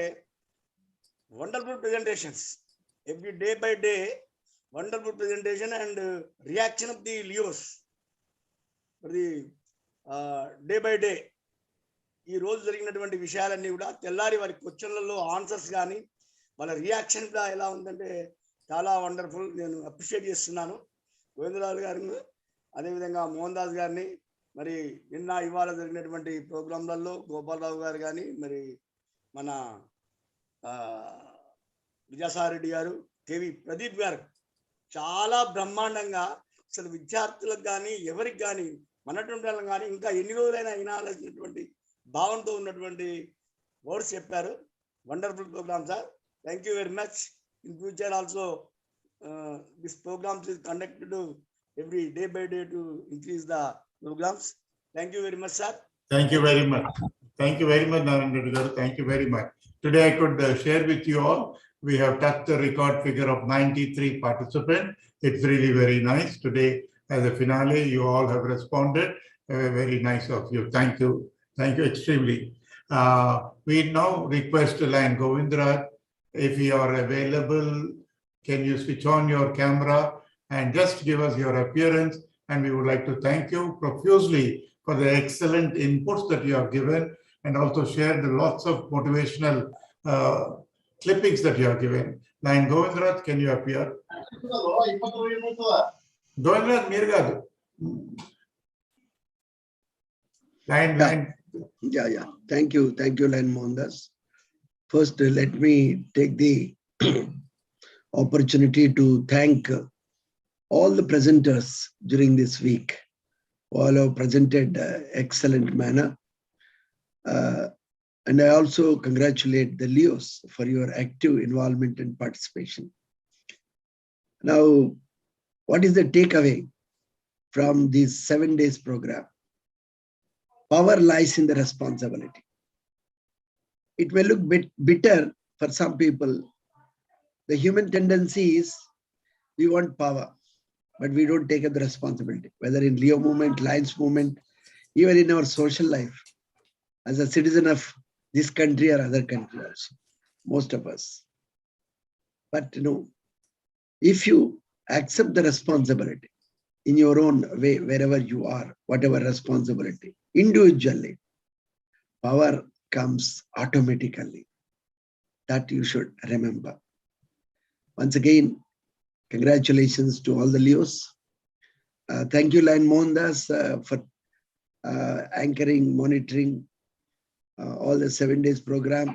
wonderful presentations every day by day, wonderful presentation and reaction of the లియోస్ for the day by day. ఈ రోజు జరిగినటువంటి విషయాలన్నీ కూడా తెల్లారి వారి క్వశ్చన్లలో ఆన్సర్స్ కానీ వాళ్ళ రియాక్షన్ కూడా ఎలా ఉందంటే చాలా వండర్ఫుల్. నేను అప్రిషియేట్ చేస్తున్నాను గోవిందరాజు గారిని, అదేవిధంగా మోహన్ దాస్ గారిని. మరి నిన్న ఇవాళ జరిగినటువంటి ప్రోగ్రాంలలో గోపాలరావు గారు కానీ, మరి మన విజయసాయిరెడ్డి గారు, కేవి ప్రదీప్ గారు చాలా బ్రహ్మాండంగా అసలు విద్యార్థులకు కానీ ఎవరికి కానీ మనటువంటి వాళ్ళని కానీ ఇంకా ఎన్ని రోజులైనా వినాల్సినటువంటి భావంతో ఉన్నటువంటి వర్డ్స్ చెప్పారు. Wonderful programme sir. Thank you very much. In future also, this programs is conducted every day by day to increase the programs. Thank you very much, sir. Thank you very much. Thank you very much, Naran Reddy Garu. Thank you very much. Today I could share with you all, we have touched the record figure of 93 participants. It's really very nice. Today, as a finale, you all have responded. Very nice of you. Thank you. Thank you extremely. We now request Lion Govindraj, if you are available, can you switch on your camera and just give us your appearance? And we would like to thank you profusely for the excellent inputs that you have given, and also share the lots of motivational clippings that you have given. Lion Govindraj, can you appear? Govindraj, meer gaadu. Lion. Yeah. Thank you, Lion Mohandas. First, let me take the opportunity to thank all the presenters during this week. All have presented excellent manner. And I also congratulate the Leos for your active involvement and participation. Now, what is the takeaway from this 7 days program? Power lies in the responsibility. It may look bitter for some people. The human tendency is we want power, but we don't take up the responsibility, whether in Leo movement, Lions movement, even in our social life, as a citizen of this country or other country also, most of us. But if you accept the responsibility in your own way, wherever you are, whatever responsibility, individually, power comes automatically. That you should remember. Once again, congratulations to all the Leos. Thank you, Lion Mohandas, for anchoring, monitoring all the 7 days program.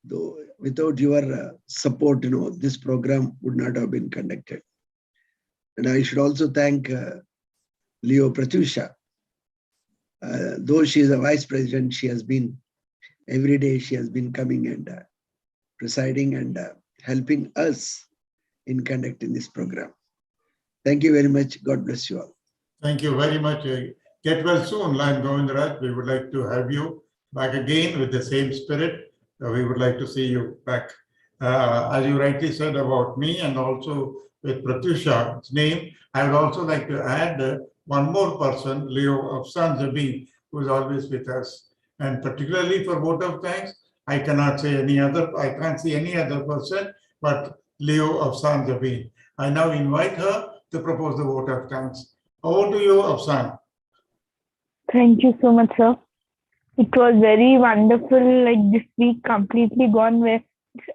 Though without your support, this program would not have been conducted. And I should also thank Leo Pratyusha. Though she is a vice president, she has been, every day she has been coming and presiding and helping us in conducting this program. Thank you very much. God bless you all. Thank you very much. Get well soon, Lion Govindaraj. We would like to have you back again with the same spirit. We would like to see you back. As you rightly said about me and also with Pratyusha's name, I would also like to add one more person, Leo of San Zabin, who is always with us. And particularly for vote of thanks, I can't see any other person but Leo of San Zabin. I now invite her to propose the vote of thanks. Over to you, Afsan. Thank you so much, sir. It was very wonderful. Like this week, completely gone where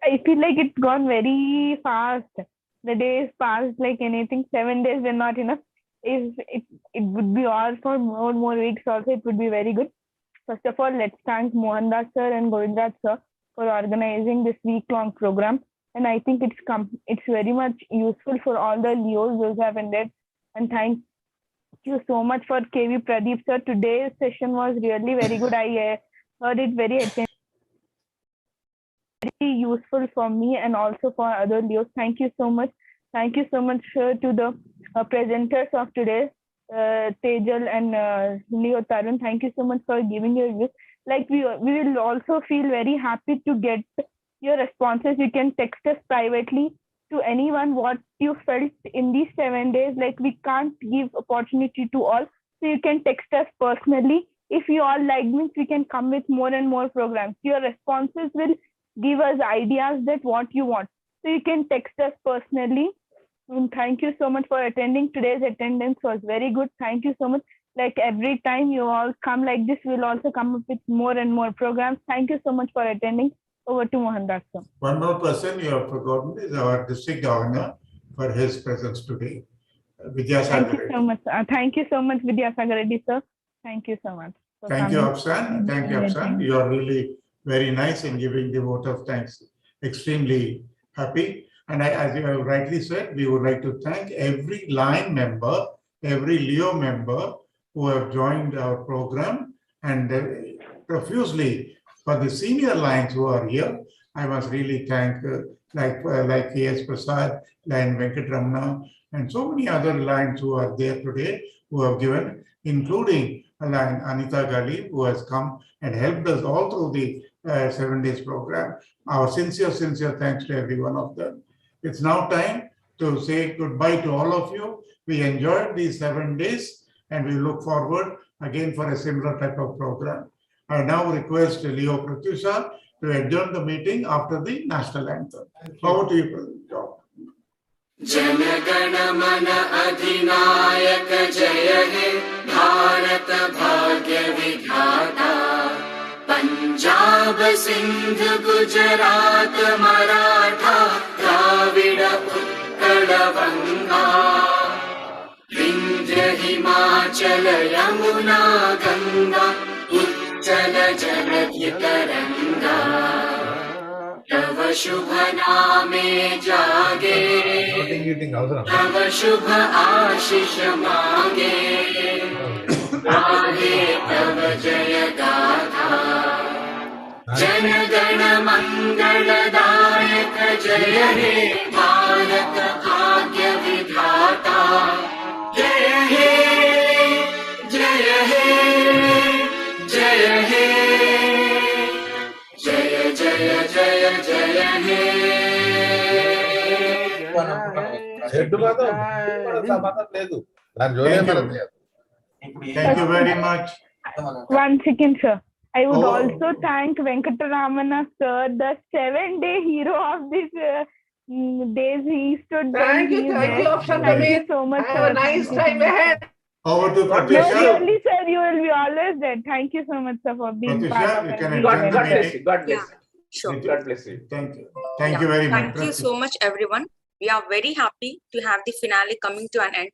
I feel like it's gone very fast. The days passed like anything. 7 days were not enough. If it would be all for more weeks also, it would be very good. First of all, let's thank Mohandas sir and Govindraj sir for organizing this week-long program. And I think it's very much useful for all the Leos those who have ended. And thank you so much for KV Pradeep sir. Today's session was really very good. I heard it very useful for me and also for other Leos. Thank you so much. Thank you so much to the presenters of today, Tejal and Leo Tarun. Thank you so much for giving your views. Like we will also feel very happy to get your responses. You can text us privately to anyone what you felt in these 7 days. Like we can't give opportunity to all, so you can text us personally. If you all like means we can come with more and more programs. Your responses will give us ideas that what you want. So you can text us personally. And thank you so much for attending. Today's attendance was very good. Thank you so much. Like every time you all come like this, we'll also come up with more and more programs. Thank you so much for attending. Over to Mohandas sir. One more person you have forgotten is our district governor for his presence today, Vidyasagar. Thank you so much. Thank you so much, Vidyasagar Reddy sir. Thank you so much. Thank you, Afsan. Thank you, Afsan. You are really very nice in giving the vote of thanks. Extremely happy. And as you have rightly said, we would like to thank every line member, every Leo member who have joined our program, and profusely for the senior lines who are here. I must really thank like K.S. Prasad, Lion Venkatramana, and so many other lines who are there today who have given, including Lion Anita Gali, who has come and helped us all through the 7 days program. Our sincere thanks to every one of them. It's now time to say goodbye to all of you. We enjoyed these 7 days and we look forward again for a similar type of program. I now request Leo Pratyusha to adjourn the meeting after the national anthem. Over to you, Pratyusha. जनगण मन अधिनायक जय हे भारत भाग्य विधाता पंजाब सिंध गुजरात मराठा द्राविड उत्कल बंगा विंध्य हिमाचल यमुना गंगा उच्चल जलधि तरंगा तव शुभ नामे जागे तव शुभ आशीष मांगे गाहे तव जय गाथा जन गण मंगलदायक जय हे भारत भाग्य विधाता जय हे जय हे जय हे जय जय जय जय हे Thank you very much. 1 second, sir. I would also thank Venkataramana sir, the 7-day hero of this days. He stood. Thank you, Afshan. Thank you so much. Have a nice time ahead. Over to No, Pratyusha. really, sir, you will be always there. Thank you so much, sir, for being Pratyusha, part of you it. can adjourn the meeting. God bless you. Sure. God bless you. Thank you. Thank you very much. Thank you so much, everyone. We are very happy to have the finale coming to an end.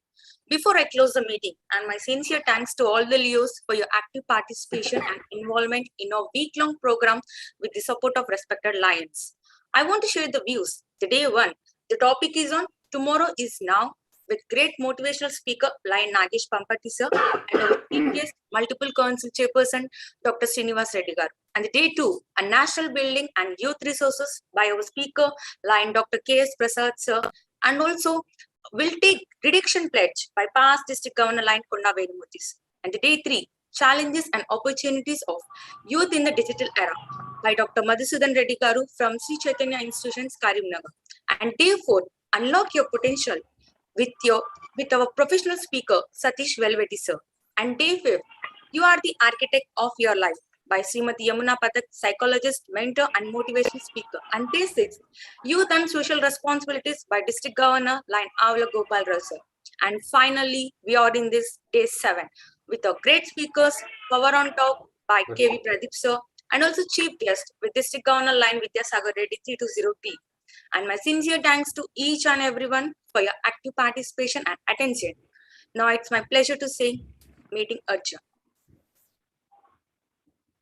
Before I close the meeting, and my sincere thanks to all the Leos for your active participation and involvement in our week-long program with the support of respected Lions. I want to share the views. Today one, the topic is on Tomorrow is Now with great motivational speaker Lion Nagesh Pampati sir and our previous multiple council chairperson Dr. Srinivas Reddy garu. And day two, a national building and youth resources by our speaker Lion Dr. K.S. Prasad sir And also, we'll take reduction pledge by past District Governor Line Konna Venumurthy. And day 3, challenges and opportunities of youth in the digital era by Dr. Madhusudan Reddy Garu from Sri Chaitanya Institutions, Karimnagar. And day 4, unlock your potential with our professional speaker, Satish Velveti sir. And day 5, you are the architect of your life by Srimati Yamuna Pathak, psychologist, mentor, and motivation speaker. And day 6, youth and social responsibilities by District Governor Line Avla Gopal Rao sir. And finally, we are in this day 7 with our great speakers, Power on Top by KV Pradeep sir, and also chief guest with District Governor Line Vidyasagar Reddy 320T. And my sincere thanks to each and everyone for your active participation and attention. Now it's my pleasure to say, meeting adjourned.